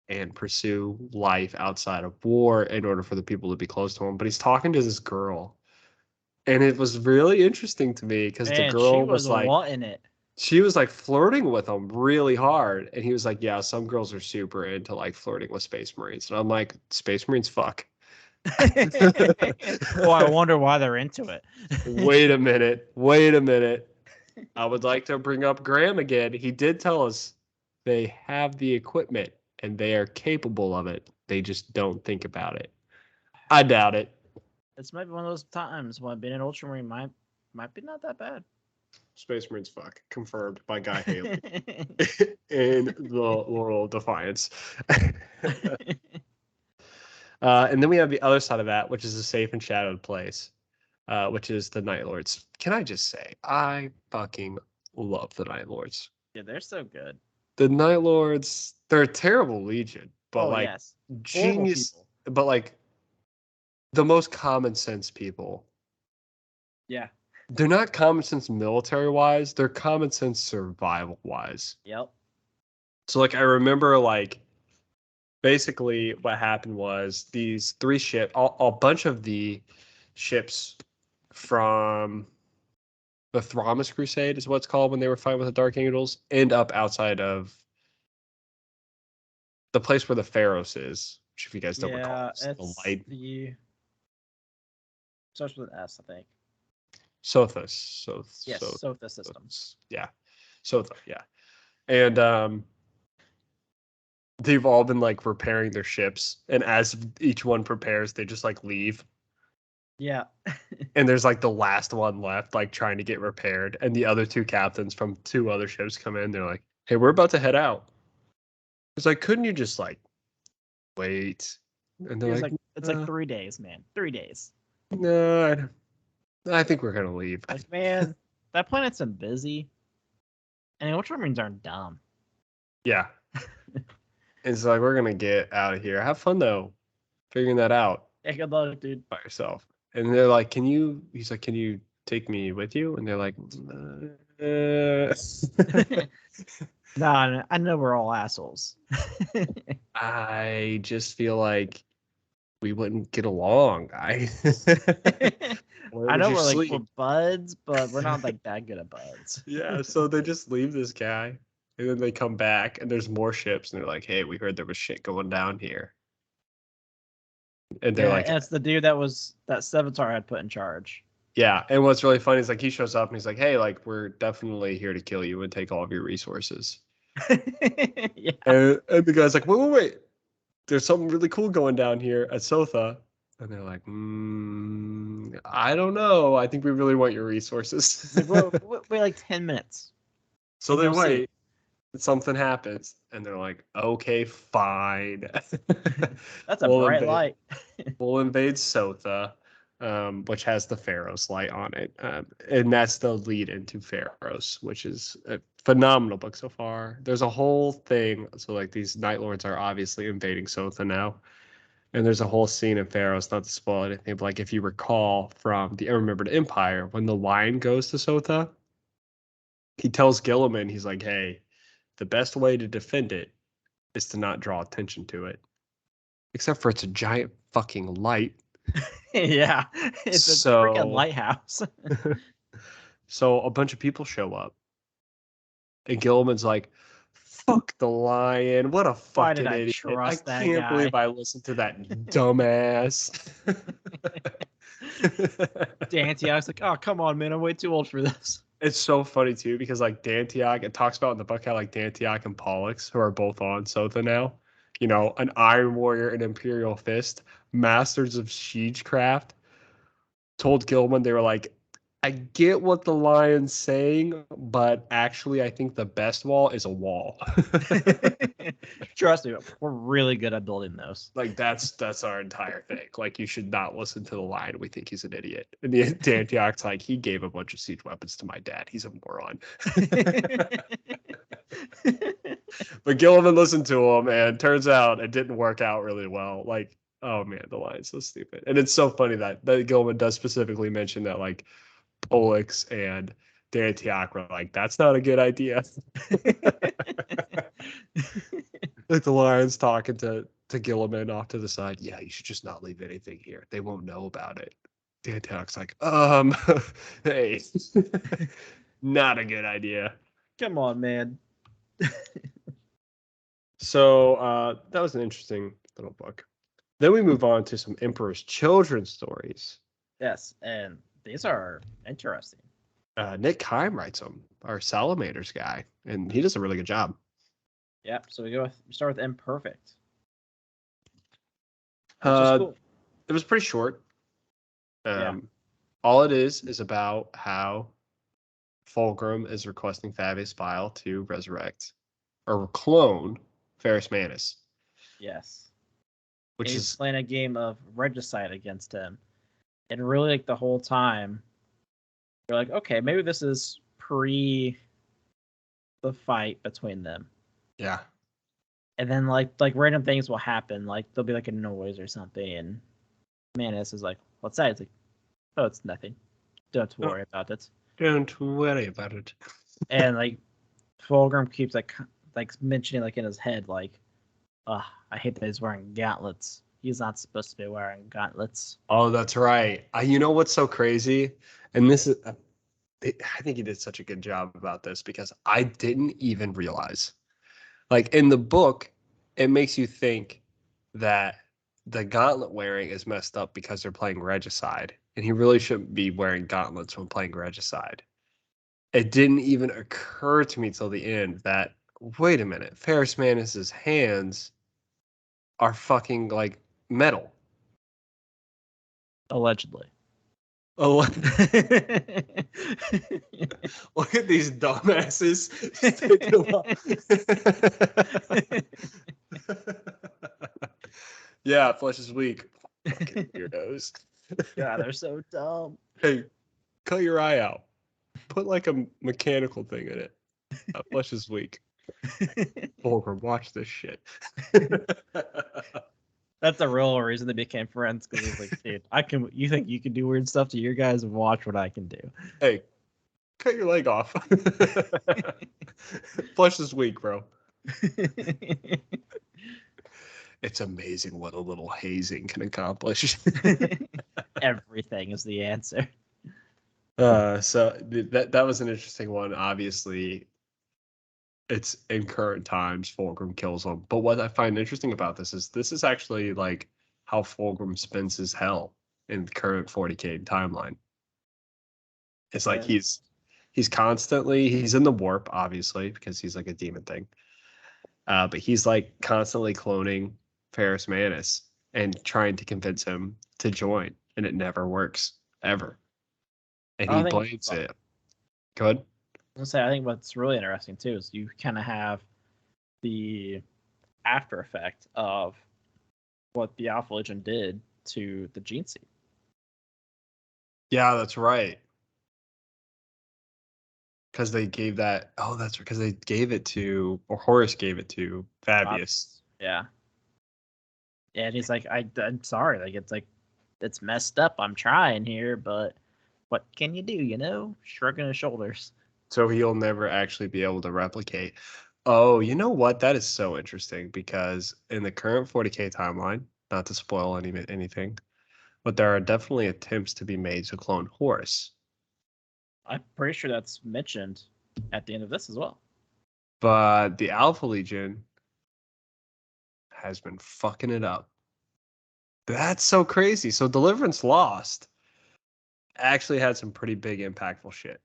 and pursue life outside of war in order for the people to be close to him. But he's talking to this girl. And it was really interesting to me because the girl was like, wanting it. She was like flirting with him really hard. And he was like, yeah, some girls are super into like flirting with Space Marines. And I'm like, Space Marines, fuck. Well, I wonder why they're into it. Wait a minute. I would like to bring up Graham again. He did tell us they have the equipment and they are capable of it. They just don't think about it. I doubt it. This might be one of those times when being an Ultramarine might be not that bad. Space Marines, fuck. Confirmed by Guy Haley in the Laurel Defiance. And then we have the other side of that, which is a safe and shadowed place, which is the Night Lords. Can I just say, I fucking love the Night Lords. Yeah, they're so good. The Night Lords, they're a terrible legion, but yes. genius, but like the most common sense people. Yeah. They're not common sense military wise, they're common sense survival wise. Yep. So like I remember like basically what happened was these three ships, a bunch of the ships from the Thramas Crusade is what it's called when they were fighting with the Dark Angels, end up outside of the place where the Pharos is, which if you guys don't recall, it's the light. Starts with an S, I think. Sothis. Yes, Sothis Systems. Yeah. Sotha, yeah. And they've all been like repairing their ships, and as each one prepares, they just like leave. Yeah. And there's like the last one left, like trying to get repaired, and the other two captains from two other ships come in. They're like, "Hey, we're about to head out." It's like, couldn't you just like wait? And they're like, it's like 3 days, man. 3 days. No, I think we're gonna leave. Like, man, that planet's been busy, and Ultramarines aren't dumb. Yeah. It's like, we're gonna get out of here. Have fun though, figuring that out. Yeah, good luck, dude. By yourself. And they're like, he's like, can you take me with you? And they're like, Nah, I know we're all assholes. I just feel like we wouldn't get along. I know we're buds, but we're not like that good at buds. Yeah, so they just leave this guy, and then they come back, and there's more ships, and they're like, "Hey, we heard there was shit going down here." And they're like, and it's the dude that Sevatar had put in charge. Yeah, and what's really funny is like he shows up and he's like, "Hey, like we're definitely here to kill you and take all of your resources." Yeah. And the guy's like, wait. There's something really cool going down here at Sotha. And they're like, I don't know. I think we really want your resources. Like, wait like 10 minutes. So And they you'll see. wait. Something happens. And they're like, okay, fine. That's a we'll bright invade, light. we'll invade Sotha, which has the Pharaoh's light on it. And that's the lead into Pharaoh's, which is a phenomenal book so far. There's a whole thing. So, like, these Night Lords are obviously invading Sotha now. And there's a whole scene in Pharaoh's, not to spoil anything, but like if you recall from the Unremembered Empire, when the lion goes to Sotha, he tells Gilliman, he's like, hey, the best way to defend it is to not draw attention to it. Except for it's a giant fucking light. Yeah. It's a freaking lighthouse. So a bunch of people show up. And Gilliman's like, fuck the lion. What a Why did fucking I idiot. I trust that can't guy? believe I listened to that dumbass. D'Antioch's like, oh, come on, man. I'm way too old for this. It's so funny too because like D'Antioch, it talks about in the book how like D'Antioch and Pollux, who are both on Sotha now, you know, an Iron Warrior and Imperial Fist, masters of siegecraft, told Gilman they were like, I get what the lion's saying, but actually I think the best wall is a wall. Trust me, we're really good at building those. Like that's our entire thing. Like you should not listen to the lion. We think he's an idiot. And the D'Antioch's like, he gave a bunch of siege weapons to my dad. He's a moron. But Gilliman listened to him, and turns out it didn't work out really well. Like, oh man, the lion's so stupid. And it's so funny that Gilliman does specifically mention that like Pollux and D'Antioch were like, that's not a good idea. Like the lion's talking to Gilliman off to the side. Yeah, you should just not leave anything here. They won't know about it. D'Antioch's like, hey, not a good idea. Come on, man. So that was an interesting little book. Then we move on to some Emperor's Children's stories. Yes, and these are interesting. Nick Kime writes them, our Salamanders guy, and he does a really good job. Yep. So we start with Imperfect. Cool. It was pretty short. Yeah. All it is about how Fulgrim is requesting Fabius Bile to resurrect or clone Ferrus Manus. Yes. Which He's is playing a game of regicide against him. And really, like, the whole time, you're like, okay, maybe this is pre the fight between them. Yeah. And then, like random things will happen. Like, there'll be, like, a noise or something. And Manus is like, what's that? It's like, oh, it's nothing. Don't worry about it. Don't worry about it. And, like, Fulgrim keeps, like mentioning, like, in his head, like, I hate that he's wearing gauntlets. He's not supposed to be wearing gauntlets. Oh, that's right. You know what's so crazy? And this is, I think he did such a good job about this because I didn't even realize. Like in the book, it makes you think that the gauntlet wearing is messed up because they're playing regicide. And he really shouldn't be wearing gauntlets when playing regicide. It didn't even occur to me till the end that, wait a minute, Ferrus Manus's hands are fucking like metal. Allegedly. Oh, look at these dumbasses. Yeah, flesh is weak. Fucking weirdos. God, they're so dumb. Hey, cut your eye out. Put like a mechanical thing in it. Flesh is weak. Fulgrim, watch this shit. That's the real reason they became friends, because he's like, dude, you think you can do weird stuff to your guys, and watch what I can do. Hey, cut your leg off. Flesh is weak, bro. It's amazing what a little hazing can accomplish. Everything is the answer. So that was an interesting one. Obviously, it's in current times, Fulgrim kills him. But what I find interesting about this is actually like how Fulgrim spends his hell in the current 40K timeline. It's like he's He's in the warp, obviously, because he's like a demon thing. But he's like constantly cloning Ferrus Manus and trying to convince him to join, and it never works ever. And he I think blames it. Go ahead. I think what's really interesting too is you kind of have the after effect of what the Alpha Legion did to the Gene Seed. Yeah, that's right. Because they gave that. Oh, that's because they gave it to, or Horus gave it to Fabius. Yeah. And he's like, I'm sorry, like it's messed up. I'm trying here, but what can you do? You know, shrugging his shoulders. So he'll never actually be able to replicate. Oh, you know what? That is so interesting because in the current 40K timeline, not to spoil anything, but there are definitely attempts to be made to clone Horus. I'm pretty sure that's mentioned at the end of this as well. But the Alpha Legion has been fucking it up. That's so crazy. So Deliverance Lost actually had some pretty big impactful shit.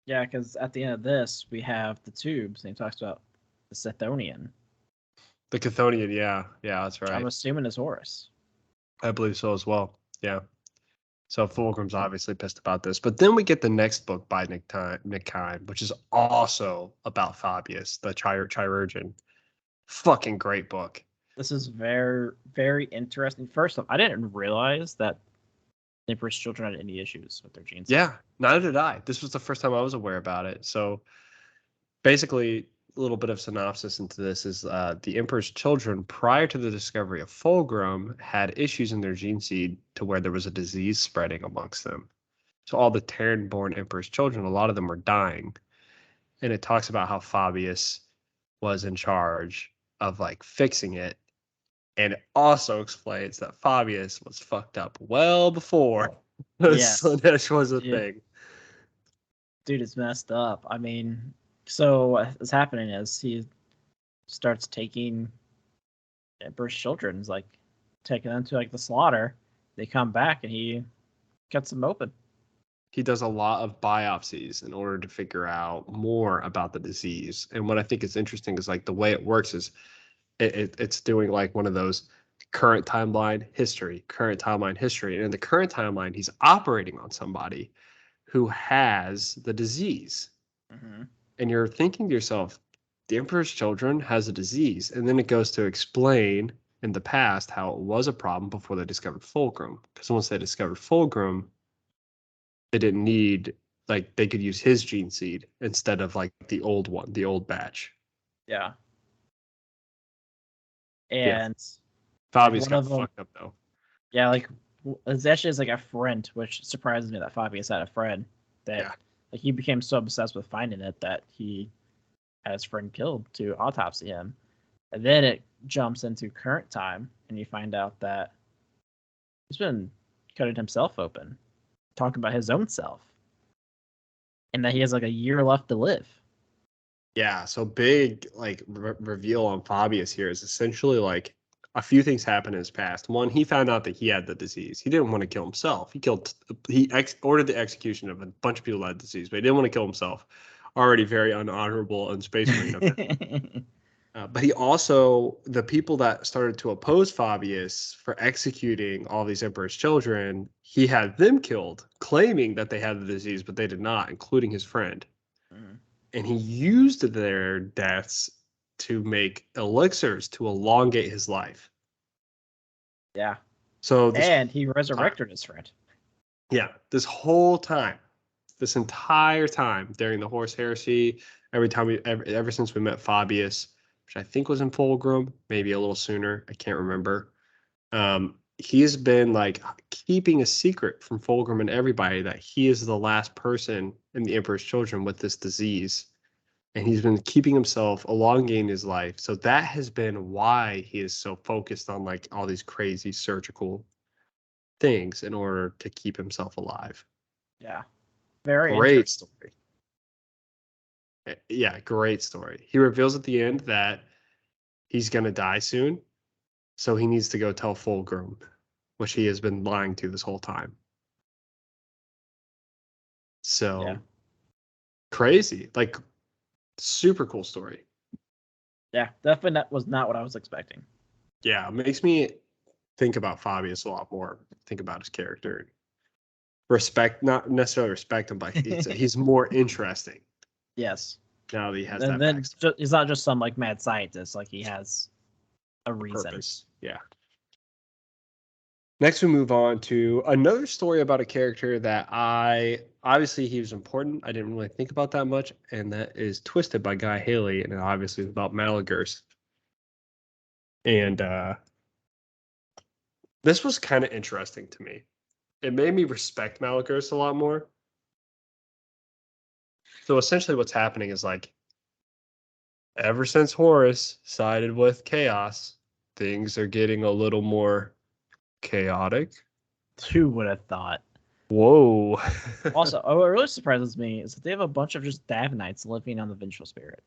Yeah, because at the end of this, we have the tubes, and he talks about the Sethonian. The Chthonian, yeah, that's right. I'm assuming is Horus. I believe so as well. Yeah. So Fulgrim's obviously pissed about this. But then we get the next book by Nick Kine, which is also about Fabius, the chirurgeon. Fucking great book. This is very, very interesting. First off, I didn't realize that Emperor's children had any issues with their genes. Yeah, neither did I. This was the first time I was aware about it. So basically, a little bit of synopsis into this is the Emperor's children, prior to the discovery of Fulgrim, had issues in their gene seed to where there was a disease spreading amongst them. So all the Terran-born Emperor's children, a lot of them were dying. And it talks about how Fabius was in charge of like fixing it. And it also explains that Fabius was fucked up well before Slaanesh was a thing. Dude, it's messed up. I mean, so what's happening is he starts taking Emperor's children, like taking them to like the slaughter. They come back and he cuts them open. He does a lot of biopsies in order to figure out more about the disease. And what I think is interesting is like the way it works is it's doing like one of those current timeline history. And in the current timeline, he's operating on somebody who has the disease. Mm-hmm. And you're thinking to yourself, the Emperor's children has a disease. And then it goes to explain in the past how it was a problem before they discovered Fulgrim. Because once they discovered Fulgrim, they didn't need, like, they could use his gene seed instead of like the old one, the old batch. Yeah. And Fabius got fucked up though. Yeah, like it's actually like a friend, which surprises me that Fabius had a friend that like he became so obsessed with finding it that he had his friend killed to autopsy him. And then it jumps into current time and you find out that he's been cutting himself open, talking about his own self. And that he has like a year left to live. Yeah, so big like reveal on Fabius here is essentially like a few things happened in his past. One, he found out that he had the disease. He didn't want to kill himself. He ordered the execution of a bunch of people that had disease, but he didn't want to kill himself. Already very unhonorable and space marine of him. But he also, the people that started to oppose Fabius for executing all these Emperor's children, he had them killed, claiming that they had the disease, but they did not, including his friend. Mm-hmm. And he used their deaths to make elixirs to elongate his life. Yeah. So and he resurrected his friend. Yeah, this whole time, this entire time during the Horus Heresy, ever since we met Fabius, which I think was in Fulgrim, maybe a little sooner, I can't remember. He has been like keeping a secret from Fulgrim and everybody that he is the last person in the Emperor's children with this disease. And he's been keeping himself elongating his life. So that has been why he is so focused on like all these crazy surgical things in order to keep himself alive. Yeah. Very great story. Yeah, great story. He reveals at the end that he's going to die soon. So he needs to go tell Fulgrim, which he has been lying to this whole time. So crazy. Like, super cool story. Yeah, definitely was not what I was expecting. Yeah, it makes me think about Fabius a lot more. Think about his character. Respect, not necessarily respect him, but he's more interesting Yes. now that he has And that then backstory. he's not just some like mad scientist, like he has a A reason. purpose. Yeah. Next, we move on to another story about a character that obviously he was important. I didn't really think about that much, and that is Twisted by Guy Haley, and it obviously is about Malagers. And this was kind of interesting to me. It made me respect Malagers a lot more. So essentially, what's happening is like, ever since Horus sided with Chaos, things are getting a little more chaotic. Who would have thought? Whoa. Also, what really surprises me is that they have a bunch of just Davinites living on the Vengeful Spirit.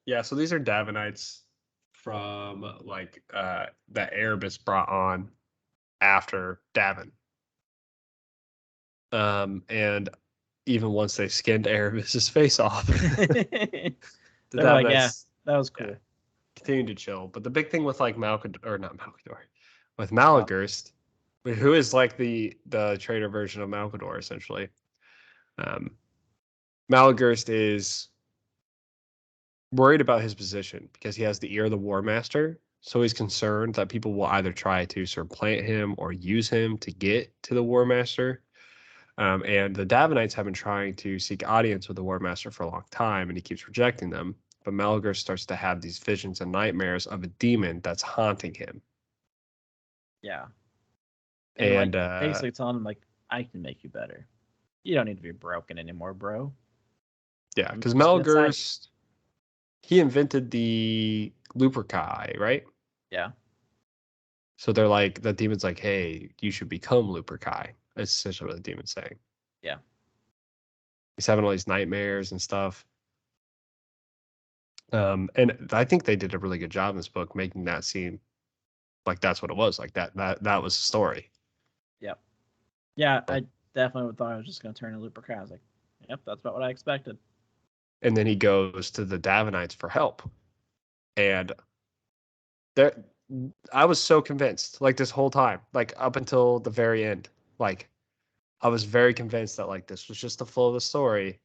Yeah, so these are Davinites from like that Erebus brought on after Davin. And even once they skinned Erebus's face off, the They're like, yeah, Davinites that was cool. continued to chill. But the big thing with like Malkador, or not Malkador, with Wow. Malagurst, who is like the traitor version of Malkador, essentially. Malagurst is worried about his position because he has the ear of the War Master. So he's concerned that people will either try to supplant him or use him to get to the War Master. And the Davinites have been trying to seek audience with the War Master for a long time, and he keeps rejecting them. But Malagurst starts to have these visions and nightmares of a demon that's haunting him. Yeah. And like And basically telling him like, I can make you better. You don't need to be broken anymore, bro. yeah, because Just get inside you. Malagurst, he invented the Luperci, right? Yeah. So they're like, the demon's like, hey, you should become Luperci. That's essentially what the demon's saying. Yeah. He's having all these nightmares and stuff. And I think they did a really good job in this book making that seem like that's what it was. Like that was the story. Yep. Yeah, I definitely thought I was just gonna turn a Lupercat. I was like, yep, that's about what I expected. And then he goes to the Davinites for help. And there I was so convinced, like this whole time, like up until the very end. Like I was very convinced that like this was just the flow of the story.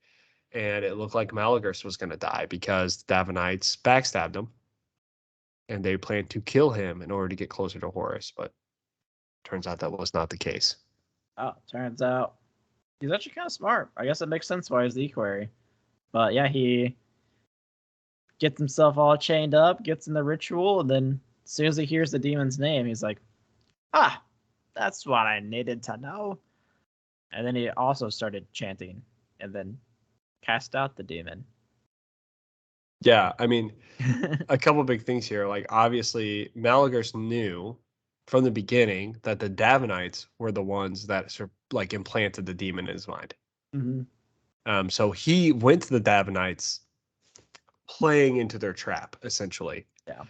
And it looked like Malagurst was gonna die because the Davinites backstabbed him. And they planned to kill him in order to get closer to Horus, but turns out that was not the case. Oh, turns out he's actually kind of smart. I guess it makes sense why he's the equerry. But yeah, he gets himself all chained up, gets in the ritual, and then as soon as he hears the demon's name, he's like, ah, that's what I needed to know. And then he also started chanting and then cast out the demon. Yeah, I mean, a couple big things here. Like, obviously, Malagurst knew from the beginning that the Davinites were the ones that like implanted the demon in his mind. Mm-hmm. So he went to the Davinites playing into their trap, essentially. Yeah.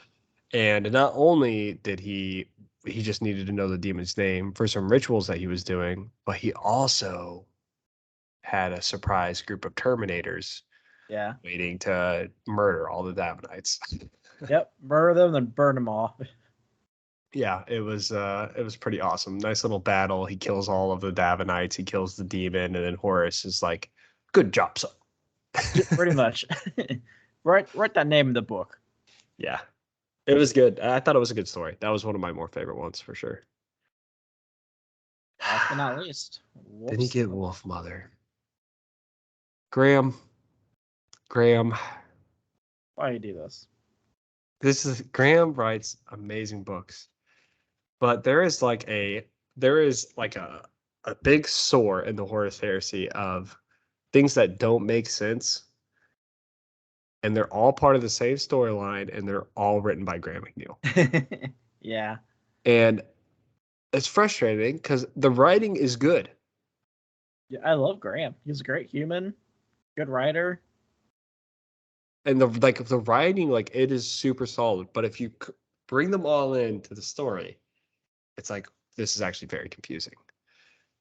And not only did he just needed to know the demon's name for some rituals that he was doing, but he also had a surprise group of Terminators Yeah. waiting to murder all the Davinites. Yep. Murder them, then burn them off. Yeah, it was pretty awesome. Nice little battle. He kills all of the Davinites, he kills the demon, and then Horus is like, good job, son. Pretty much. Write that name in the book. Yeah. It was good. I thought it was a good story. That was one of my more favorite ones for sure. Last but not least, Then you get Wolf Mother. Graham. Why you do this? Graham writes amazing books. But there is like a big sore in the Horus Heresy of things that don't make sense, and they're all part of the same storyline, and they're all written by Graham McNeil. Yeah. And it's frustrating because the writing is good. Yeah, I love Graham. He's a great human, good writer. And the writing, like, it is super solid. But if you bring them all into the story, it's like, this is actually very confusing.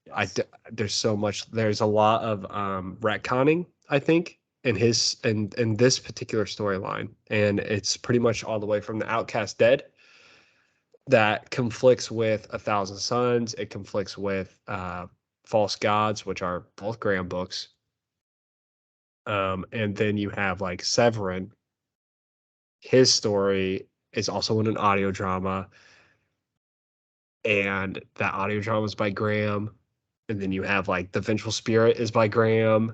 Yes. There's a lot of retconning I think, in this particular storyline, and it's pretty much all the way from the Outcast Dead that conflicts with A Thousand Suns. It conflicts with False Gods, which are both Graham books. And then you have like Severin. His story is also in an audio drama, and that audio drama is by Graham. And then you have like The Vengeful Spirit is by Graham,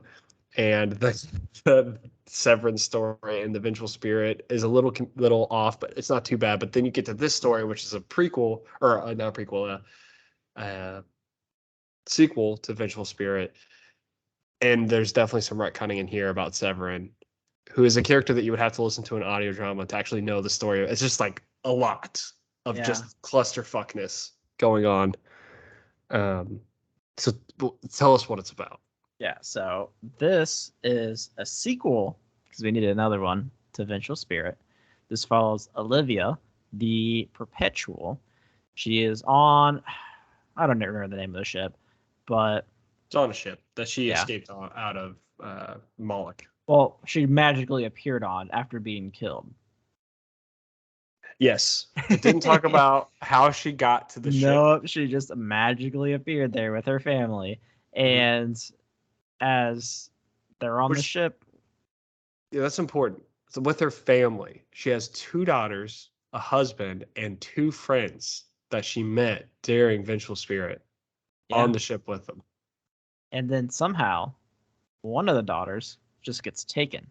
and the Severin story and The Vengeful Spirit is a little off, but it's not too bad. But then you get to this story, which is a prequel, or not a prequel, sequel to Vengeful Spirit. And there's definitely some retconning in here about Severin, who is a character that you would have to listen to an audio drama to actually know the story. It's just like a lot of just clusterfuckness going on. So tell us what it's about. Yeah, so this is a sequel, because we needed another one, to Vengeful Spirit. This follows Olivia, the Perpetual. She is on, I don't remember the name of the ship, but... It's on a ship that she escaped out of Moloch. Well, she magically appeared on after being killed. Yes. It didn't talk about how she got to the ship. No, she just magically appeared there with her family. And as they're on the ship... Yeah, that's important. So with her family, she has 2 daughters, a husband, and 2 friends that she met during Vengeful Spirit on the ship with them. And then somehow, one of the daughters just gets taken.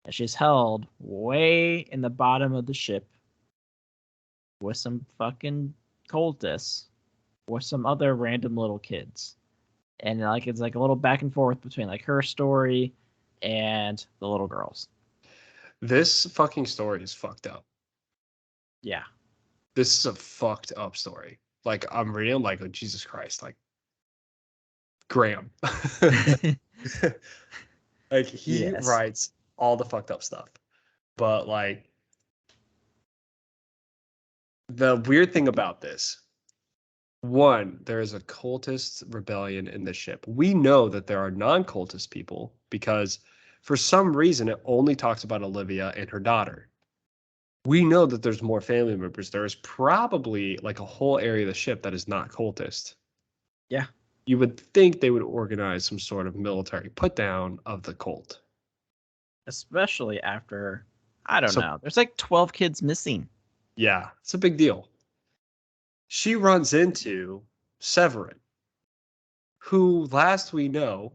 And she's held way in the bottom of the ship with some fucking cultists, with some other random little kids. And like it's like a little back and forth between like her story and the little girls. This fucking story is fucked up. Yeah. This is a fucked up story. Like, I'm reading, like, oh, Jesus Christ, like, Graham. Like, he writes all the fucked up stuff. But, like, the weird thing about this, one, there is a cultist rebellion in the ship. We know that there are non-cultist people because for some reason it only talks about Olivia and her daughter. We know that there's more family members. There is probably like a whole area of the ship that is not cultist. Yeah. You would think they would organize some sort of military put down of the cult. Especially after, I don't know, there's like 12 kids missing. Yeah, it's a big deal. She runs into Severin, who last we know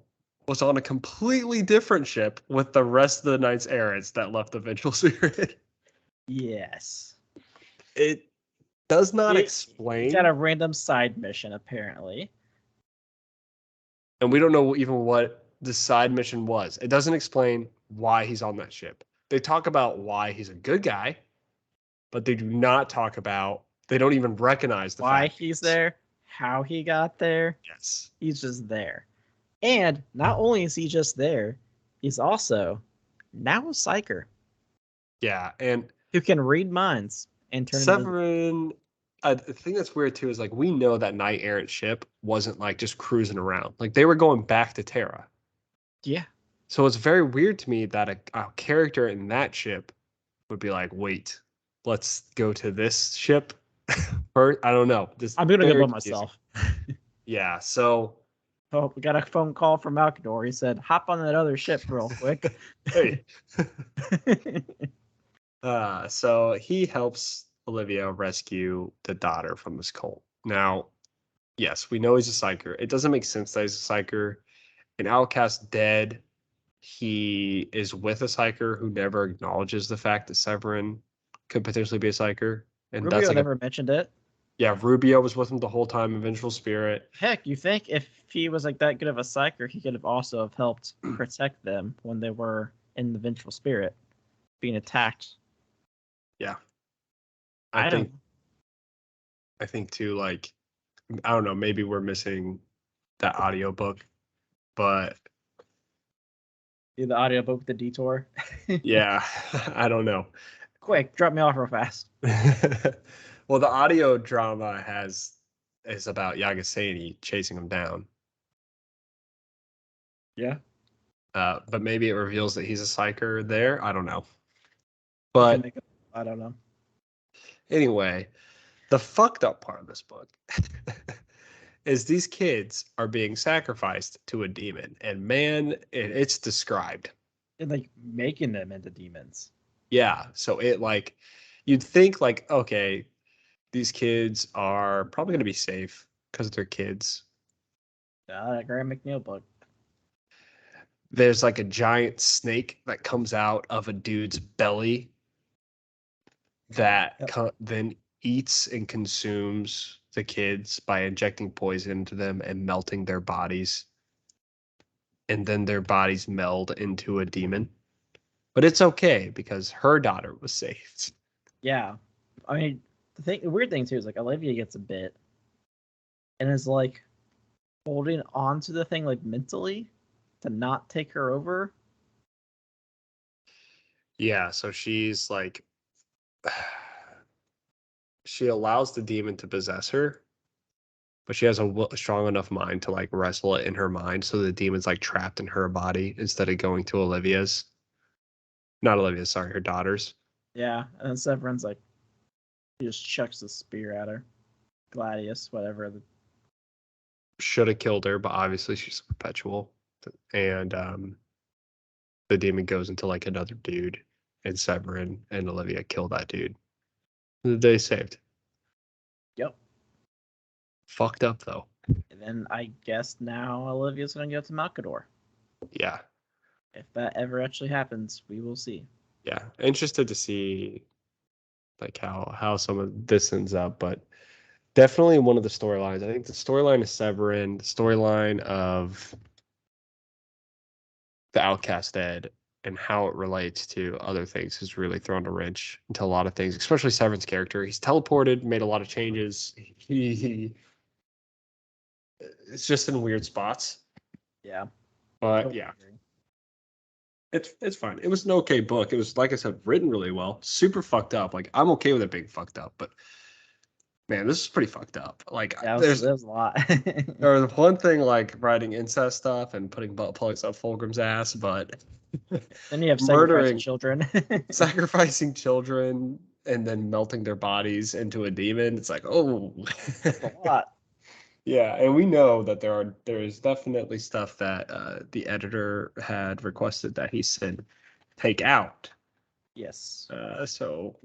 was on a completely different ship with the rest of the Knights Errants that left the Vengeful Spirit. Yes. It does not explain. He got a random side mission, apparently. And we don't know even what the side mission was. It doesn't explain why he's on that ship. They talk about why he's a good guy, but they do not talk about, they don't even recognize the why fact he's there, how he got there. Yes. He's just there. And not only is he just there, he's also now a psyker. Yeah, and who can read minds and turn Severin. The thing that's weird too is like we know that Knight Errant ship wasn't like just cruising around. Like they were going back to Terra. Yeah. So it's very weird to me that a character in that ship would be like, wait, let's go to this ship. First, I don't know. I'm gonna go by myself. Yeah. So. Oh, we got a phone call from Malkador. He said, "Hop on that other ship real quick." Hey. So he helps Olivia rescue the daughter from this cult. Now, yes, we know he's a psyker. It doesn't make sense that he's a psyker. In Outcast Dead, he is with a psyker who never acknowledges the fact that Severin could potentially be a psyker. And Rubio that's like never mentioned it. Yeah, Rubio was with him the whole time in Vengeful Spirit. Heck, you think if he was like that good of a psyker, he could have also have helped protect them when they were in the Vengeful Spirit being attacked. Yeah. I think too, like, I don't know, maybe we're missing that audiobook, but the audiobook with the detour. Yeah, I don't know. Quick, drop me off real fast. Well, the audio drama is about Yagasani chasing him down. Yeah. But maybe it reveals that he's a psyker there. I don't know. You can But make it- I don't know. anyway, the fucked up part of this book is these kids are being sacrificed to a demon, and man, it's described. And like making them into demons. Yeah, so it like you'd think like, okay, these kids are probably going to be safe because they're kids. That Graham McNeil book. There's like a giant snake that comes out of a dude's belly that then eats and consumes the kids by injecting poison into them and melting their bodies. And then their bodies meld into a demon. But it's okay because her daughter was saved. Yeah. I mean, the weird thing too is like Olivia gets a bit and is like holding on to the thing like mentally to not take her over. Yeah, so she's like, she allows the demon to possess her, but she has a strong enough mind to like wrestle it in her mind, so the demon's like trapped in her body instead of going to Olivia's. Not Olivia's, sorry, her daughter's. Yeah. And then Severin's like, he just chucks the spear at her. Gladius, whatever. Should have killed her, but obviously she's a perpetual. And the demon goes into like another dude, and Severin and Olivia kill that dude. They saved. Yep. Fucked up though. And then I guess now Olivia's gonna go to Malkador. Yeah. If that ever actually happens, we will see. Yeah. Interested to see like how some of this ends up, but definitely one of the storylines. I think the storyline of Severin, the storyline of the Outcast Ed, and how it relates to other things has really thrown a wrench into a lot of things, especially Severin's character. He's teleported, made a lot of changes. He it's just in weird spots. Yeah. But Totally yeah, agree. it's fine. It was an okay book. It was, like I said, written really well. Super fucked up. Like I'm okay with it being fucked up, but man, this is pretty fucked up. Like Yeah, that was a lot. there was one thing like writing incest stuff and putting butt plugs up Fulgrim's ass, but Then you have sacrificing murdering, children. sacrificing children and then melting their bodies into a demon. It's like, oh, A lot. yeah. And we know that there is definitely stuff that the editor had requested that he said take out. Yes. So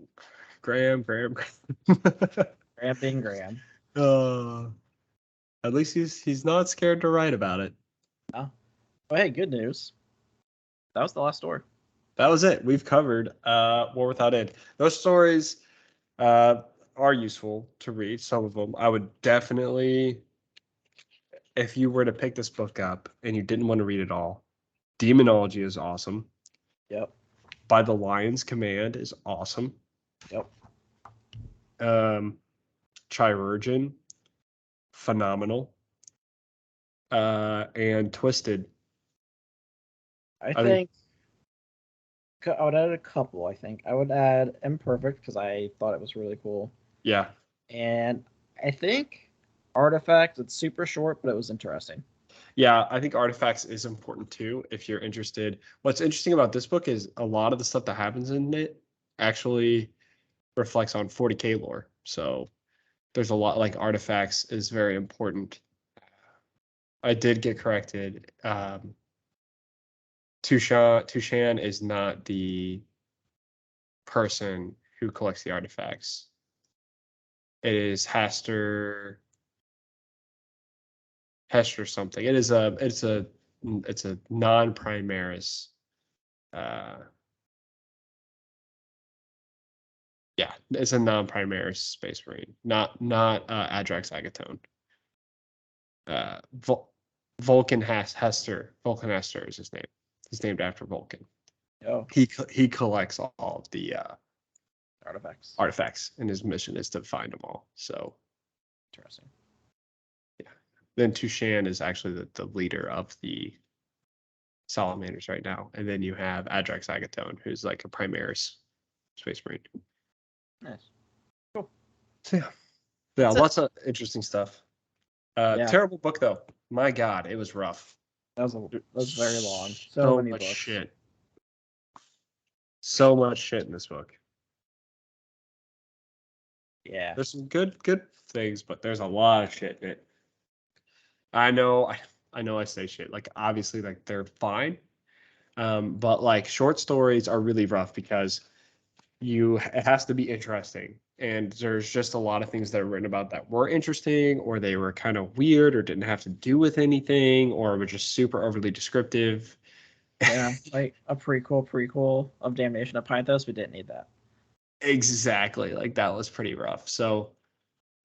Graham. Graham being Graham. At least he's not scared to write about it. Oh. Well, hey, good news. That was the last story. That was it. We've covered War Without End. Those stories are useful to read. Some of them. I would definitely, if you were to pick this book up and you didn't want to read it all, Demonology is awesome. Yep. By the Lion's Command is awesome. Yep. Chirurgeon, phenomenal. And Twisted. I think I would add a couple. I think I would add Imperfect because I thought it was really cool. Yeah. And I think Artifact. It's super short, but it was interesting. Yeah, I think Artifacts is important too if you're interested. What's interesting about this book is a lot of the stuff that happens in it actually reflects on 40K lore. So there's a lot, like Artifacts is very important. I did get corrected. Tushan is not the person who collects the artifacts. It is Hester something. It's a non-Primaris. Yeah, it's a non-Primaris Space Marine, not Adrax Agatone. Vulcan Hester. Vulcan Hester is his name. He's named after Vulcan. Oh, He collects all of the artifacts, and his mission is to find them all. So interesting. yeah. Then Tushan is actually the leader of the Salamanders right now, and then you have Adrax Agatone, who's like a Primaris Space Marine. Nice, cool. So yeah, lots of interesting stuff. Yeah. Terrible book though. My God, it was rough. That was very long. So So many much books. shit. So much shit in this book. Yeah. There's some good things, but there's a lot of shit in it. I know I say shit. Like obviously like they're fine. But like short stories are really rough because it has to be interesting. And there's just a lot of things that are written about that were interesting, or they were kind of weird, or didn't have to do with anything, or were just super overly descriptive. Yeah, like a prequel of Damnation of Pythos. We didn't need that. Exactly. Like that was pretty rough. So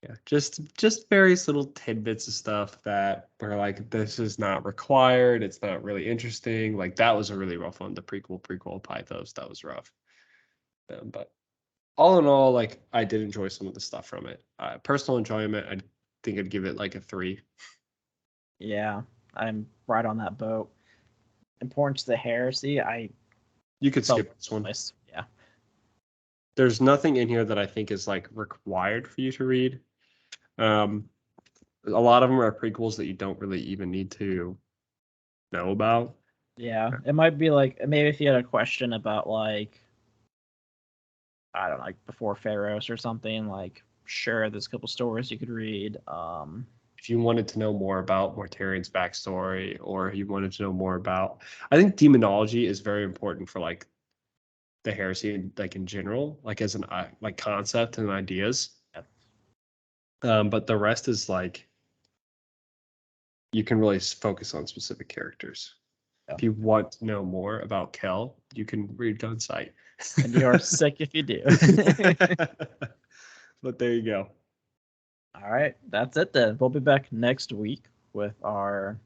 yeah, just various little tidbits of stuff that were like, this is not required. It's not really interesting. Like that was a really rough one. The prequel of Pythos, that was rough. But all in all, like I did enjoy some of the stuff from it. Personal enjoyment, I think I'd give it like a 3. Yeah, I'm right on that boat. Importance to the heresy. You could skip this one. Yeah. There's nothing in here that I think is like required for you to read. A lot of them are prequels that you don't really even need to know about. Yeah, it might be like maybe if you had a question about like I don't know, like before Pharaohs or something, like sure, there's a couple stories you could read. If you wanted to know more about Mortarian's backstory, or you wanted to know more about, I think demonology is very important for like the heresy, like in general, like as an like concept and ideas. But the rest is like you can really focus on specific characters. Yeah. If you want to know more about Kel, you can read Gunsight. And you're sick if you do. But there you go. All right, that's it then. We'll be back next week with our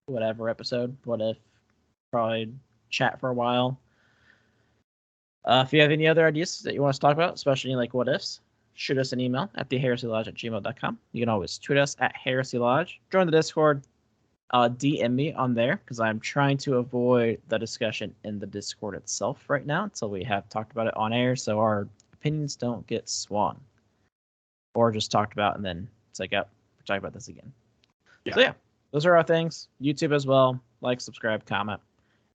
whatever episode. What if? Probably chat for a while. If you have any other ideas that you want us to talk about, especially like what ifs, shoot us an email at theheresylodge@gmail.com. You can always tweet us at heresylodge. Join the Discord. DM me on there because I'm trying to avoid the discussion in the Discord itself right now until we have talked about it on air, so our opinions don't get swung or just talked about and then it's like, yep, we're talking about this again. Yeah. So yeah, those are our things. YouTube as well. Like, subscribe, comment,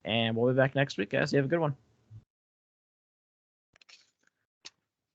and we'll be back next week, guys. You have a good one.